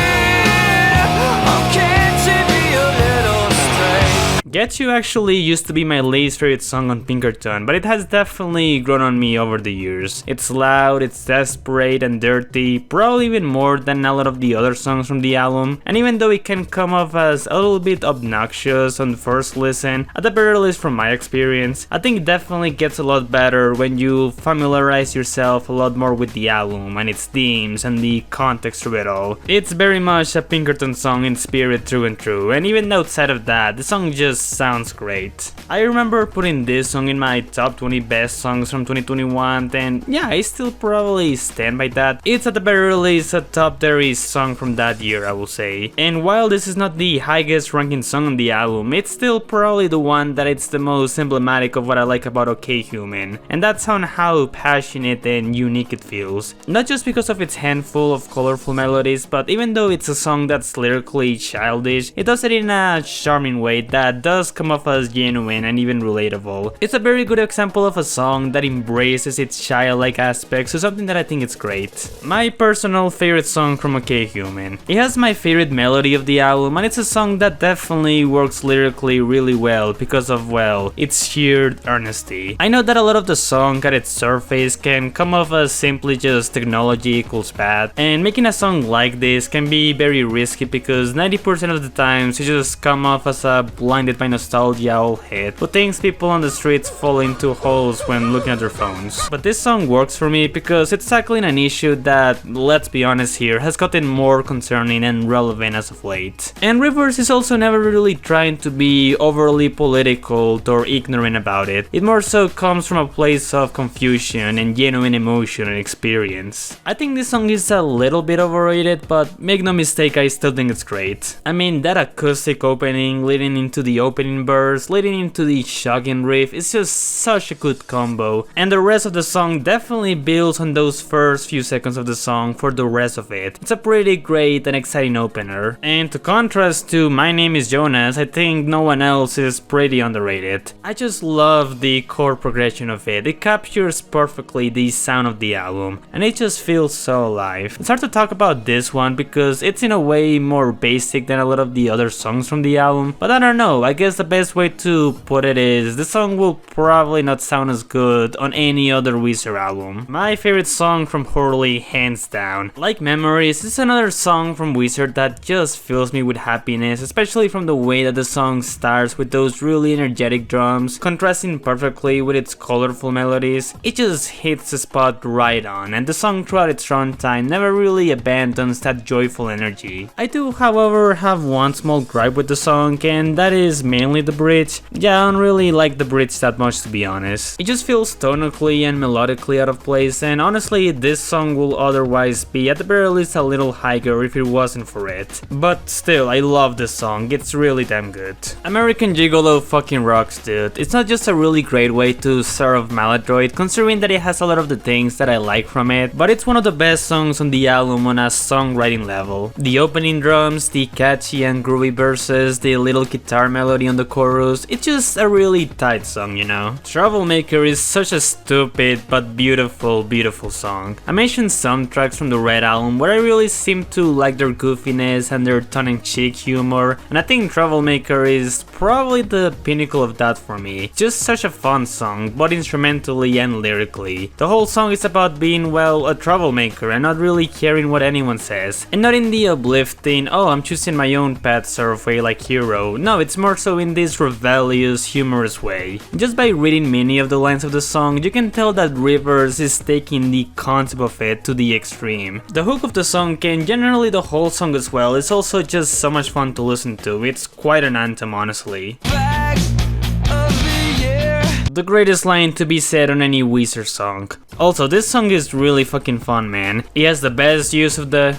S3: Oh, can't you be a little straight?
S2: Get You actually used to be my least favorite song on Pinkerton, but it has definitely grown on me over the years. It's loud, it's desperate and dirty, probably even more than a lot of the other songs from the album, and even though it can come off as a little bit obnoxious on first listen, at the very least from my experience, I think it definitely gets a lot better when you familiarize yourself a lot more with the album and its themes and the context of it all. It's very much a Pinkerton song in spirit through and through, and even outside of that, the song just sounds great. I remember putting this song in my top 20 best songs from 2021, and yeah, I still probably stand by that. It's at the very least a top 30 song from that year, I will say. And while this is not the highest ranking song on the album, it's still probably the one that it's the most emblematic of what I like about OK Human, and that's on how passionate and unique it feels. Not just because of its handful of colorful melodies, but even though it's a song that's lyrically childish, it does it in a charming way that does come off as genuine and even relatable. It's a very good example of a song that embraces its childlike aspects, so something that I think is great. My personal favorite song from OK Human. It has my favorite melody of the album, and it's a song that definitely works lyrically really well because of, well, its sheer earnesty. I know that a lot of the song at its surface can come off as simply just technology equals bad, and making a song like this can be very risky because 90% of the times you just come off as a blinded by nostalgia old head who thinks people on the streets fall into holes when looking at their phones. But this song works for me because it's tackling an issue that, let's be honest here, has gotten more concerning and relevant as of late. And Rivers is also never really trying to be overly political or ignorant about it. It more so comes from a place of confusion and genuine emotion and experience. I think this song is a little bit overrated, but make no mistake, I still think it's great. I mean, that acoustic opening leading into the opening verse, leading into the shotgun riff, is just such a good combo, and the rest of the song definitely builds on those first few seconds of the song for the rest of it. It's a pretty great and exciting opener, and to contrast to My Name is Jonas, I think No One Else is pretty underrated. I just love the chord progression of it. It captures perfectly the sound of the album, and it just feels so alive. It's hard to talk about this one because it's in a way more basic than a lot of the other songs from the album, but I don't know, I guess the best way to put it is the song will probably not sound as good on any other Weezer album. My favorite song from Hurley, hands down. Like Memories, is another song from Weezer that just fills me with happiness, especially from the way that the song starts with those really energetic drums, contrasting perfectly with its colorful melodies. It just hits the spot right on, and the song throughout its runtime never really abandons that joyful energy. I do, however, have one small gripe with the song, and that is mainly the bridge. Yeah, I don't really like the bridge that much, to be honest. It just feels tonically and melodically out of place, and honestly, this song will otherwise be at the very least a little higher if it wasn't for it. But still, I love this song, it's really damn good. American Gigolo fucking rocks, dude. It's not just a really great way to serve Maladroit, considering that it has a lot of the things that I like from it, but it's one of the best songs on the album on a songwriting level. The opening drums, the catchy and groovy verses, the little guitar melody on the chorus, it's just a really tight song, you know? Troublemaker is such a stupid but beautiful, beautiful song. I mentioned some tracks from the Red album where I really seem to like their goofiness and their tongue-in-cheek humor, and I think Troublemaker is probably the pinnacle of that for me. Just such a fun song, both instrumentally and lyrically. The whole song is about being, well, a troublemaker and not really caring what anyone says, and not in the uplifting, oh, I'm choosing my own path sort of way like Hero. No, it's more so in this rebellious, humorous way. Just by reading many of the lines of the song, you can tell that Rivers is taking the concept of it to the extreme. The hook of the song, and generally the whole song as well, is also just so much fun to listen to. It's quite an anthem, honestly. The greatest line to be said on any Weezer song. Also, this song is really fucking fun, man. It has the best use of the...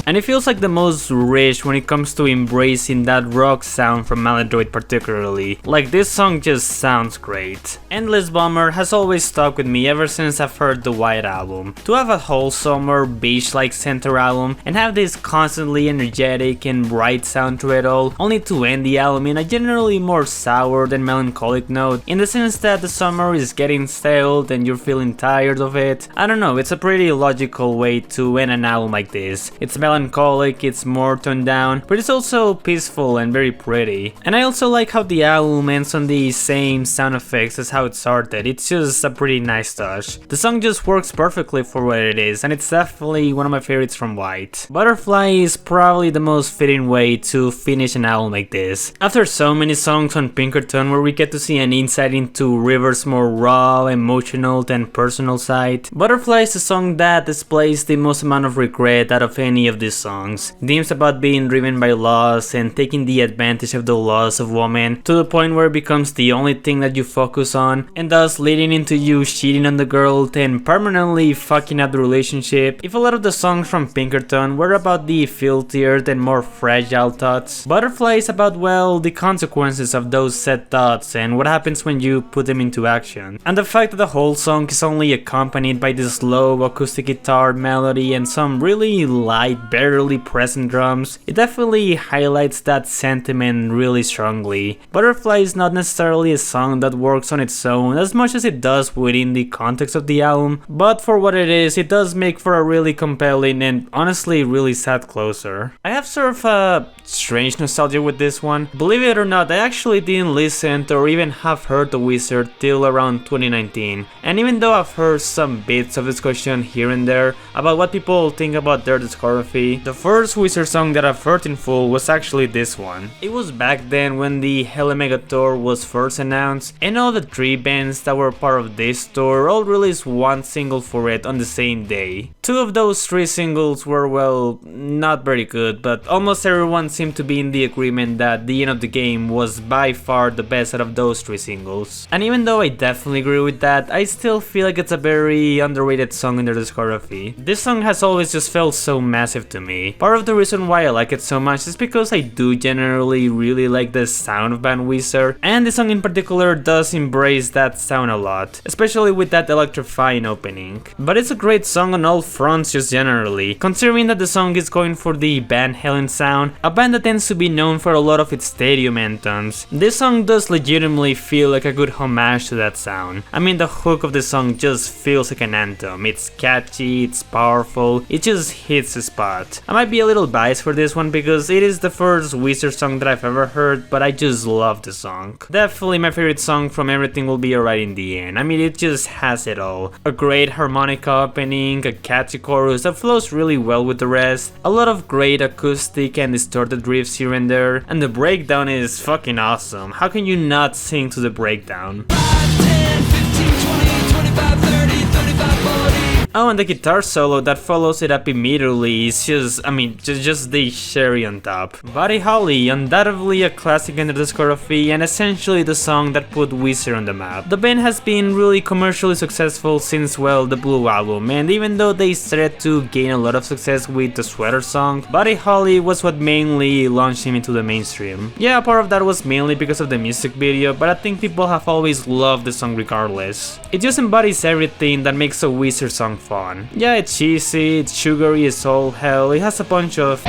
S2: and it feels like the most rich when it comes to embracing that rock sound from Maladroit particularly. Like, this song just sounds great. Endless Bomber has always stuck with me ever since I've heard the White Album. To have a wholesome or beach-like center album and have this constantly energetic and bright sound to it all, only to end the album in a generally more sour than melancholic note, in the sense that the summer is getting stale and you're feeling tired of it. I don't know, it's a pretty logical way to end an album like this. It's melancholic, it's more toned down, but it's also peaceful and very pretty. And I also like how the album ends on the same sound effects as how it started. It's just a pretty nice touch. The song just works perfectly for what it is, and it's definitely one of my favorites from White. Butterfly is probably the most fitting way to finish an album like this. After so many songs on Pinkerton where we get to see an insight into River's more raw, emotional and personal side, Butterfly is a song that displays the most amount of regret out of any of these songs. Themes about being driven by loss and taking the advantage of the loss of woman to the point where it becomes the only thing that you focus on, and thus leading into you cheating on the girl and permanently fucking up the relationship. If a lot of the songs from Pinkerton were about the filthier and more fragile thoughts, Butterfly is about, well, the consequences of those set thoughts and what happens when you put them into action. And the fact that the whole song is only accompanied by this slow acoustic guitar melody and some really light, barely present drums, it definitely highlights that sentiment really strongly. Butterfly is not necessarily a song that works on its own as much as it does within the context of the album, but for what it is, it does make for a really compelling and honestly really sad closer. I have sort of a strange nostalgia with this one. Believe it or not, I actually didn't listen to or even have heard the Weezer till around 2019, and even though I've heard some bits of discussion here and there about what people think about their discography, the first Weezer song that I've heard in full was actually this one. It was back then when the Hell Omega tour was first announced, and all the 3 bands that were part of this tour all released one single for it on the same day. 2 of those 3 singles were, well, not very good, but almost everyone seemed to be in the agreement that The End of the Game was by far the best out of those 3 singles. And even though I definitely agree with that, I still feel like it's a very underrated song in their discography. This song has always just felt so massive to me. Part of the reason why I like it so much is because I do generally really like the sound of band Weezer, and this song in particular does embrace that sound a lot, especially with that electrifying opening. But it's a great song on all fronts just generally, considering that the song is going for the Van Halen sound, a band that tends to be known for a lot of its stadium anthems. This song does legitimately feel like a good homage to that sound. I mean, the hook of the song just feels like an anthem. It's catchy, it's powerful, it just hits the spot. I might be a little biased for this one because it is the first Weezer song that I've ever heard, but I just love the song. Definitely my favorite song from Everything Will Be Alright in the End. I mean, it just has it all. A great harmonica opening, a catchy chorus that flows really well with the rest, a lot of great acoustic and distorted riffs here and there, and the breakdown is fucking awesome. How can you not sing to the breakdown?
S3: 5, 10, 15, 20, 25, 30, 35, 40.
S2: Oh, and the guitar solo that follows it up immediately is just, I mean, just the cherry on top. Buddy Holly, undoubtedly a classic in the discography and essentially the song that put Weezer on the map. The band has been really commercially successful since, well, the Blue Album, and even though they started to gain a lot of success with the Sweater song, Buddy Holly was what mainly launched him into the mainstream. Yeah, part of that was mainly because of the music video, but I think people have always loved the song regardless. It just embodies everything that makes a Weezer song fun. Yeah, it's cheesy, it's sugary as all hell, it has a bunch of...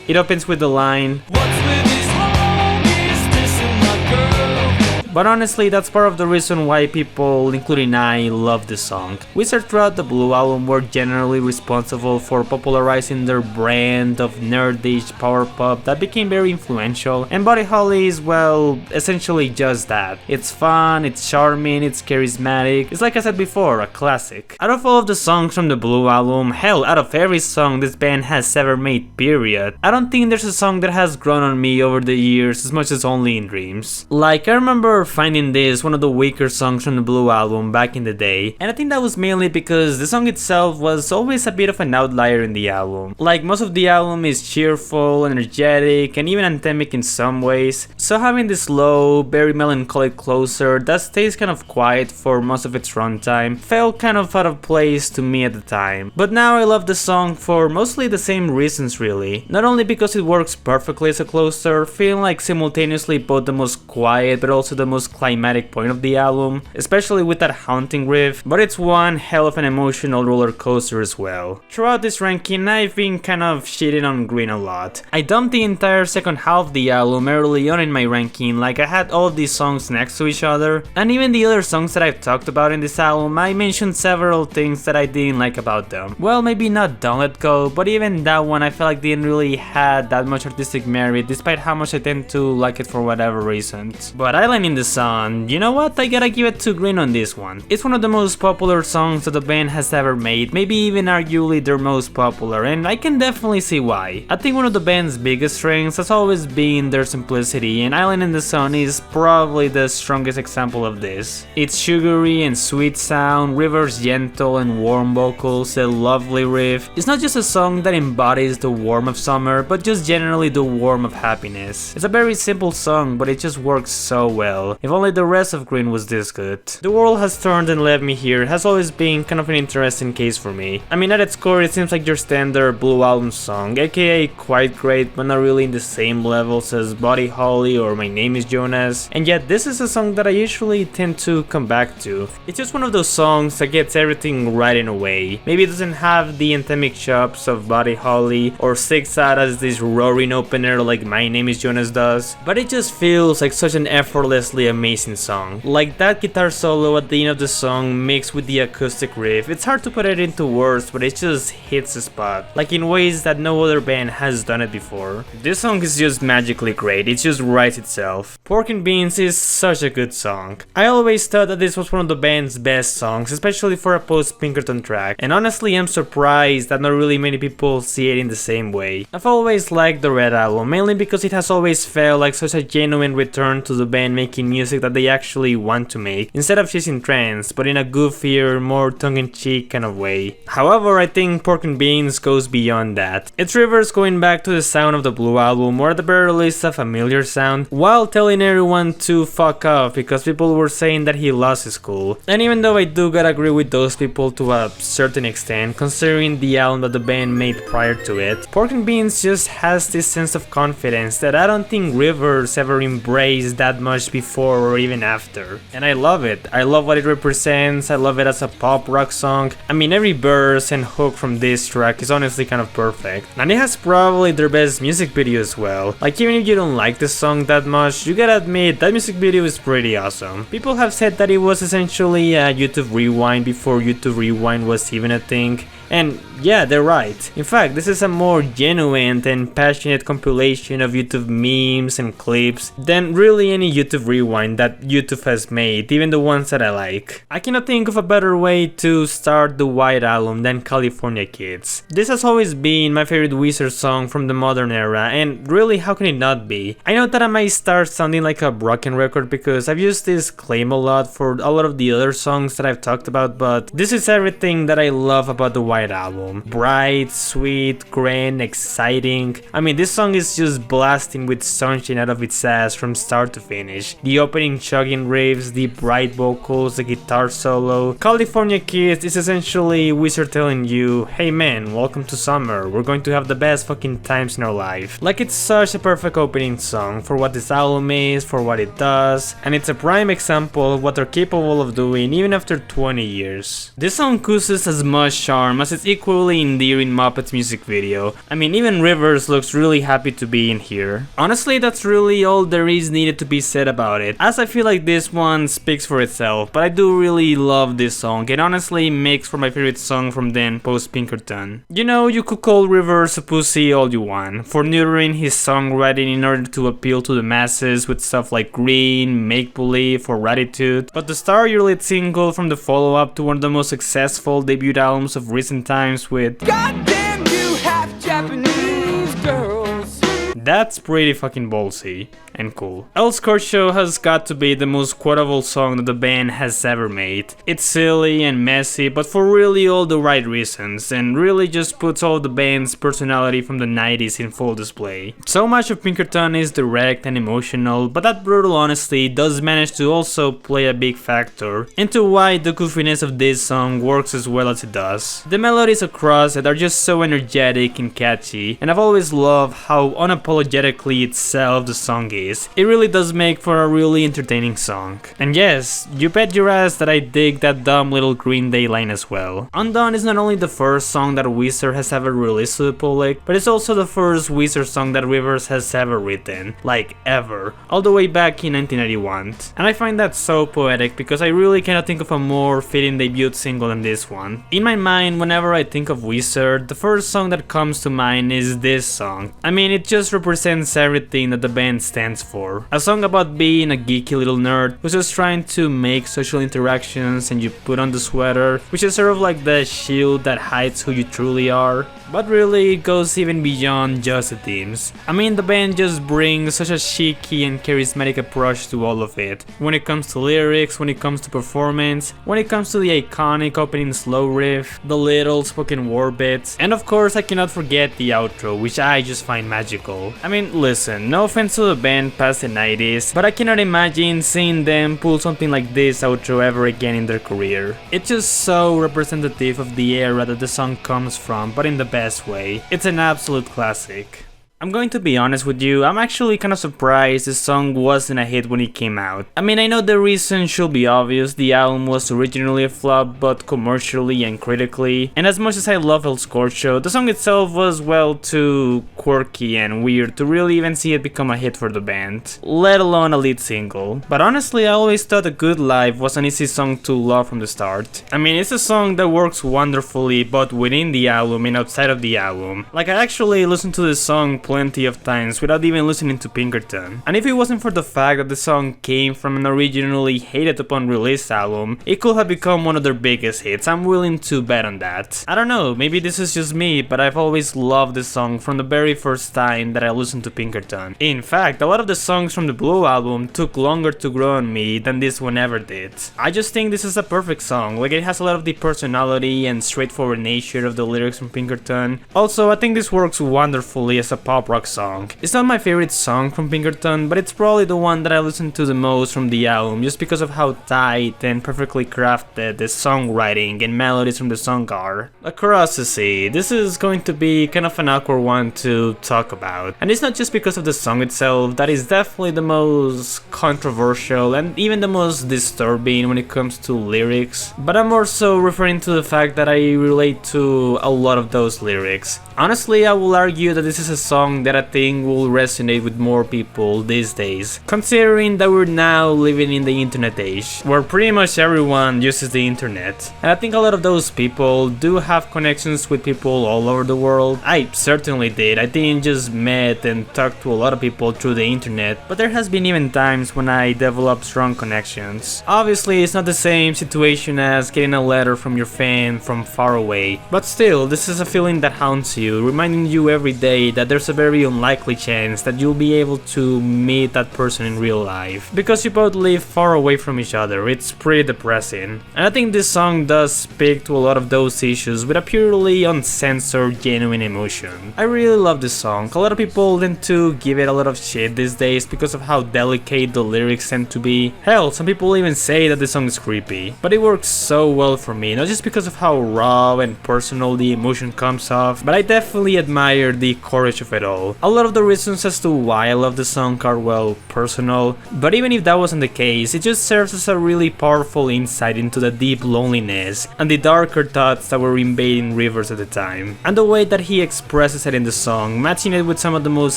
S2: It opens with the line,
S3: What's with these homies dissing my girl?
S2: but honestly, that's part of the reason why people, including I, love this song. Weezer throughout the Blue Album were generally responsible for popularizing their brand of nerdish power pop that became very influential, and Buddy Holly is, well, essentially just that. It's fun, it's charming, it's charismatic, it's like I said before, a classic. Out of all of the songs from the Blue Album, hell, out of every song this band has ever made, period, I don't think there's a song that has grown on me over the years as much as Only in Dreams. Like, I remember finding this one of the weaker songs from the Blue album back in the day, and I think that was mainly because the song itself was always a bit of an outlier in the album. Like, most of the album is cheerful, energetic, and even anthemic in some ways, so having this slow, very melancholic closer that stays kind of quiet for most of its runtime felt kind of out of place to me at the time. But now I love the song for mostly the same reasons really, not only because it works perfectly as a closer, feeling like simultaneously both the most quiet but also the most climatic point of the album, especially with that haunting riff, but it's one hell of an emotional roller coaster as well. Throughout this ranking, I've been kind of shitting on Green a lot. I dumped the entire second half of the album early on in my ranking, like I had all of these songs next to each other, and even the other songs that I've talked about in this album, I mentioned several things that I didn't like about them. Well, maybe not Don't Let Go, but even that one I felt like didn't really had that much artistic merit, despite how much I tend to like it for whatever reasons. But Island in the Sun, you know what, I gotta give it to Green on this one. It's one of the most popular songs that the band has ever made, maybe even arguably their most popular, and I can definitely see why. I think one of the band's biggest strengths has always been their simplicity, and Island in the Sun is probably the strongest example of this. Its sugary and sweet sound, River's gentle and warm vocals, a lovely riff. It's not just a song that embodies the warmth of summer, but just generally the warmth of happiness. It's a very simple song, but it just works so well. If only the rest of Green was this good. The World Has Turned and Left Me Here has always been kind of an interesting case for me. I mean, at its core it seems like your standard Blue Album song, aka quite great but not really in the same levels as Buddy Holly or My Name is Jonas, and yet this is a song that I usually tend to come back to. It's just one of those songs that gets everything right in a way. Maybe it doesn't have the anthemic chops of Buddy Holly or sticks out as this roaring opener like My Name is Jonas does, but it just feels like such an effortlessly amazing song. Like that guitar solo at the end of the song mixed with the acoustic riff, it's hard to put it into words, but it just hits the spot, like in ways that no other band has done it before. This song is just magically great, it just writes itself. Pork and Beans is such a good song. I always thought that this was one of the band's best songs, especially for a post-Pinkerton track, and honestly I'm surprised that not really many people see it in the same way. I've always liked the Red album, mainly because it has always felt like such a genuine return to the band making music that they actually want to make, instead of chasing trends, but in a goofier, more tongue-in-cheek kind of way. However, I think Pork and Beans goes beyond that. It's Rivers going back to the sound of the Blue album, or at the very least a familiar sound, while telling everyone to fuck off because people were saying that he lost his cool. And even though I do gotta agree with those people to a certain extent, considering the album that the band made prior to it, Pork and Beans just has this sense of confidence that I don't think Rivers ever embraced that much before or even after. And I love it. I love what it represents, I love it as a pop rock song. I mean, every verse and hook from this track is honestly kind of perfect. And it has probably their best music video as well. Like, even if you don't like the song that much, you gotta admit that music video is pretty awesome. People have said that it was essentially a YouTube Rewind before YouTube Rewind was even a thing. And yeah, they're right. In fact, this is a more genuine and passionate compilation of YouTube memes and clips than really any YouTube Rewind that YouTube has made, even the ones that I like. I cannot think of a better way to start the White Album than California Kids. This has always been my favorite Weezer song from the modern era, and really, how can it not be? I know that I might start sounding like a broken record because I've used this claim a lot for a lot of the other songs that I've talked about, but this is everything that I love about the White Album. Bright, sweet, grand, exciting. I mean, this song is just blasting with sunshine out of its ass from start to finish. The opening chugging riffs, the bright vocals, the guitar solo. California Kids is essentially Weezer telling you, hey man, welcome to summer, we're going to have the best fucking times in our life. Like, it's such a perfect opening song for what this album is, for what it does, and it's a prime example of what they're capable of doing even after 20 years. This song oozes as much charm as its equally endearing Muppets music video. I mean, even Rivers looks really happy to be in here. Honestly, that's really all there is needed to be said about it, as I feel like this one speaks for itself, but I do really love this song, and honestly makes for my favorite song from then post Pinkerton. You know, you could call Rivers a pussy all you want, for neutering his songwriting in order to appeal to the masses with stuff like Green, Make Believe, or Gratitude, but to start your lead single from the follow-up to one of the most successful debut albums of recent times with
S3: Goddamn, you half Japanese girls.
S2: That's pretty fucking ballsy and cool. El Scorcho has got to be the most quotable song that the band has ever made. It's silly and messy, but for really all the right reasons, and really just puts all the band's personality from the 90s in full display. So much of Pinkerton is direct and emotional, but that brutal honesty does manage to also play a big factor into why the goofiness of this song works as well as it does. The melodies across it are just so energetic and catchy, and I've always loved how unapologetically itself the song is. It really does make for a really entertaining song. And yes, you bet your ass that I dig that dumb little Green Day line as well. Undone is not only the first song that Weezer has ever released to the public, but it's also the first Weezer song that Rivers has ever written. Like, ever. All the way back in 1991. And I find that so poetic because I really cannot think of a more fitting debut single than this one. In my mind, whenever I think of Weezer, the first song that comes to mind is this song. I mean, it just represents everything that the band stands for. A song about being a geeky little nerd who's just trying to make social interactions, and you put on the sweater, which is sort of like the shield that hides who you truly are. But really, it goes even beyond just the themes. I mean, the band just brings such a cheeky and charismatic approach to all of it. When it comes to lyrics, when it comes to performance, when it comes to the iconic opening slow riff, the little spoken word bits, and of course I cannot forget the outro, which I just find magical. I mean, listen, no offense to the band past the 90s, but I cannot imagine seeing them pull something like this outro ever again in their career. It's just so representative of the era that the song comes from, but in the best way. It's an absolute classic. I'm going to be honest with you, I'm actually kind of surprised this song wasn't a hit when it came out. I mean, I know the reason should be obvious, the album was originally a flop, both commercially and critically, and as much as I love El Scorcho, the song itself was, well, too quirky and weird to really even see it become a hit for the band, let alone a lead single. But honestly, I always thought A Good Life was an easy song to love from the start. I mean, it's a song that works wonderfully both within the album and outside of the album. Like, I actually listened to this song plenty of times without even listening to Pinkerton. And if it wasn't for the fact that the song came from an originally hated upon release album, it could have become one of their biggest hits. I'm willing to bet on that. I don't know, maybe this is just me, but I've always loved this song from the very first time that I listened to Pinkerton. In fact, a lot of the songs from the Blue album took longer to grow on me than this one ever did. I just think this is a perfect song, like it has a lot of the personality and straightforward nature of the lyrics from Pinkerton. Also, I think this works wonderfully as a pop rock song. It's not my favorite song from Pinkerton, but it's probably the one that I listen to the most from the album just because of how tight and perfectly crafted the songwriting and melodies from the song are. Across the Sea, this is going to be kind of an awkward one to talk about. And it's not just because of the song itself, that is definitely the most controversial and even the most disturbing when it comes to lyrics, but I'm more so referring to the fact that I relate to a lot of those lyrics. Honestly, I will argue that this is a song that I think will resonate with more people these days, considering that we're now living in the internet age, where pretty much everyone uses the internet. And I think a lot of those people do have connections with people all over the world. I certainly did. I didn't just met and talked to a lot of people through the internet, but there has been even times when I developed strong connections. Obviously, it's not the same situation as getting a letter from your fan from far away, but still, this is a feeling that haunts you, reminding you every day that there's a very unlikely chance that you'll be able to meet that person in real life, because you both live far away from each other. It's pretty depressing. And I think this song does speak to a lot of those issues with a purely uncensored, genuine emotion. I really love this song. A lot of people tend to give it a lot of shit these days because of how delicate the lyrics tend to be. Hell, some people even say that the song is creepy. But it works so well for me, not just because of how raw and personal the emotion comes off, but I definitely admire the courage of it all. A lot of the reasons as to why I love the song are, well, personal, but even if that wasn't the case, it just serves as a really powerful insight into the deep loneliness and the darker thoughts that were invading Rivers at the time. And the way that he expresses it in the song, matching it with some of the most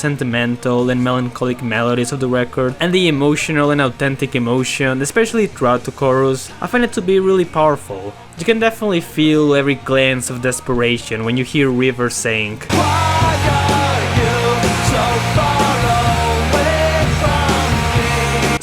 S2: sentimental and melancholic melodies of the record, and the emotional and authentic emotion, especially throughout the chorus, I find it to be really powerful. You can definitely feel every glance of desperation when you hear Rivers saying,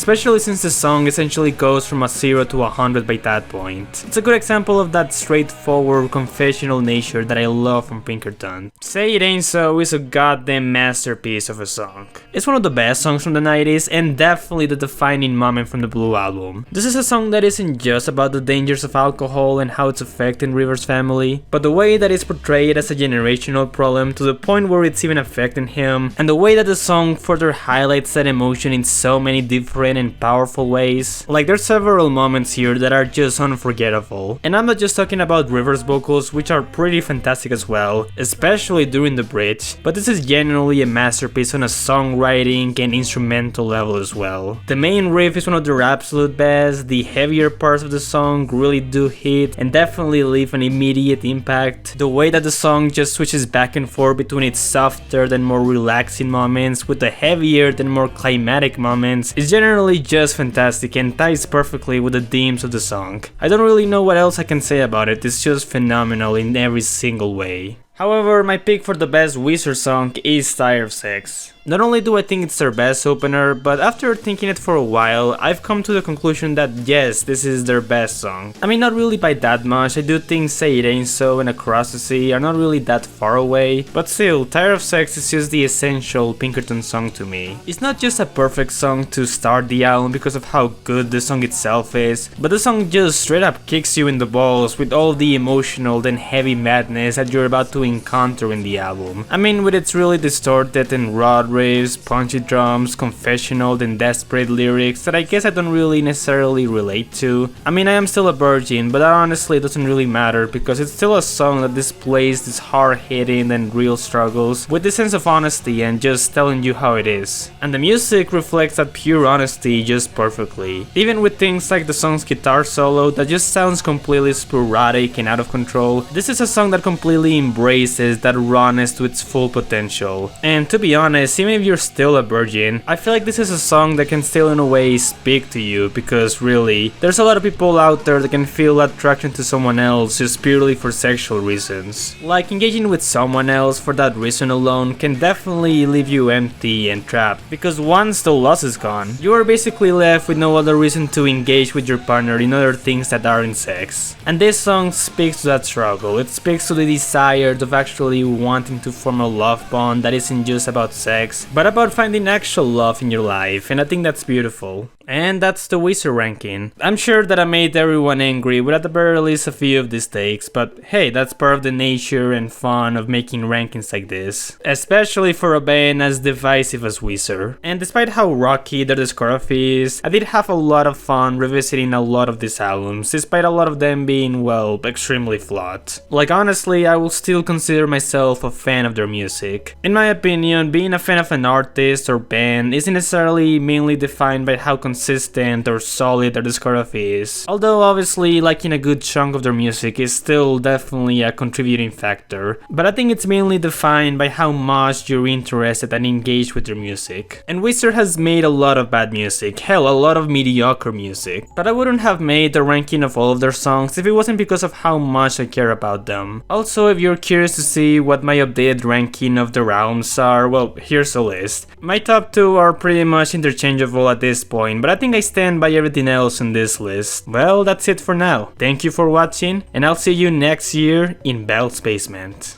S2: especially since the song essentially goes from a 0 to 100 by that point. It's a good example of that straightforward confessional nature that I love from Pinkerton. Say It Ain't So is a goddamn masterpiece of a song. It's one of the best songs from the 90s and definitely the defining moment from the Blue Album. This is a song that isn't just about the dangers of alcohol and how it's affecting River's family, but the way that it's portrayed as a generational problem to the point where it's even affecting him, and the way that the song further highlights that emotion in so many different and powerful ways. Like, there's several moments here that are just unforgettable. And I'm not just talking about River's vocals, which are pretty fantastic as well, especially during the bridge, but this is genuinely a masterpiece on a songwriting and instrumental level as well. The main riff is one of their absolute best, the heavier parts of the song really do hit and definitely leave an immediate impact. The way that the song just switches back and forth between its softer than more relaxing moments with the heavier than more climatic moments is generally just fantastic and ties perfectly with the themes of the song. I don't really know what else I can say about it, it's just phenomenal in every single way. However, my pick for the best Weezer song is Tired of Sex. Not only do I think it's their best opener, but after thinking it for a while, I've come to the conclusion that yes, this is their best song. I mean, not really by that much, I do think Say It Ain't So and Across the Sea are not really that far away, but still, Tired of Sex is just the essential Pinkerton song to me. It's not just a perfect song to start the album because of how good the song itself is, but the song just straight up kicks you in the balls with all the emotional then heavy madness that you're about to encounter in the album. I mean, with its really distorted and raw riffs, punchy drums, confessional and desperate lyrics that I guess I don't really necessarily relate to. I mean, I am still a virgin, but that honestly doesn't really matter because it's still a song that displays these hard-hitting and real struggles with this sense of honesty and just telling you how it is. And the music reflects that pure honesty just perfectly. Even with things like the song's guitar solo that just sounds completely sporadic and out of control, this is a song that completely embraces that rawness to its full potential. And to be honest, even if you're still a virgin, I feel like this is a song that can still in a way speak to you because really, there's a lot of people out there that can feel attraction to someone else just purely for sexual reasons. Like, engaging with someone else for that reason alone can definitely leave you empty and trapped because once the lust is gone, you are basically left with no other reason to engage with your partner in other things that aren't sex. And this song speaks to that struggle. It speaks to the desire of actually wanting to form a love bond that isn't just about sex, but about finding actual love in your life, and I think that's beautiful. And that's the Weezer ranking. I'm sure that I made everyone angry with at the very least a few of these takes, but hey, that's part of the nature and fun of making rankings like this. Especially for a band as divisive as Weezer. And despite how rocky their discography is, I did have a lot of fun revisiting a lot of these albums, despite a lot of them being, well, extremely flawed. Like, honestly, I will still consider myself a fan of their music. In my opinion, being a fan of an artist or band isn't necessarily mainly defined by how consistent or solid their discography is. Although obviously liking a good chunk of their music is still definitely a contributing factor, but I think it's mainly defined by how much you're interested and engaged with their music. And Weezer has made a lot of bad music, hell, a lot of mediocre music, but I wouldn't have made the ranking of all of their songs if it wasn't because of how much I care about them. Also, if you're curious to see what my updated ranking of their albums are, well, here's a list. My top 2 are pretty much interchangeable at this point, but I think I stand by everything else in this list. Well, that's it for now. Thank you for watching, and I'll see you next year in Bell's Basement.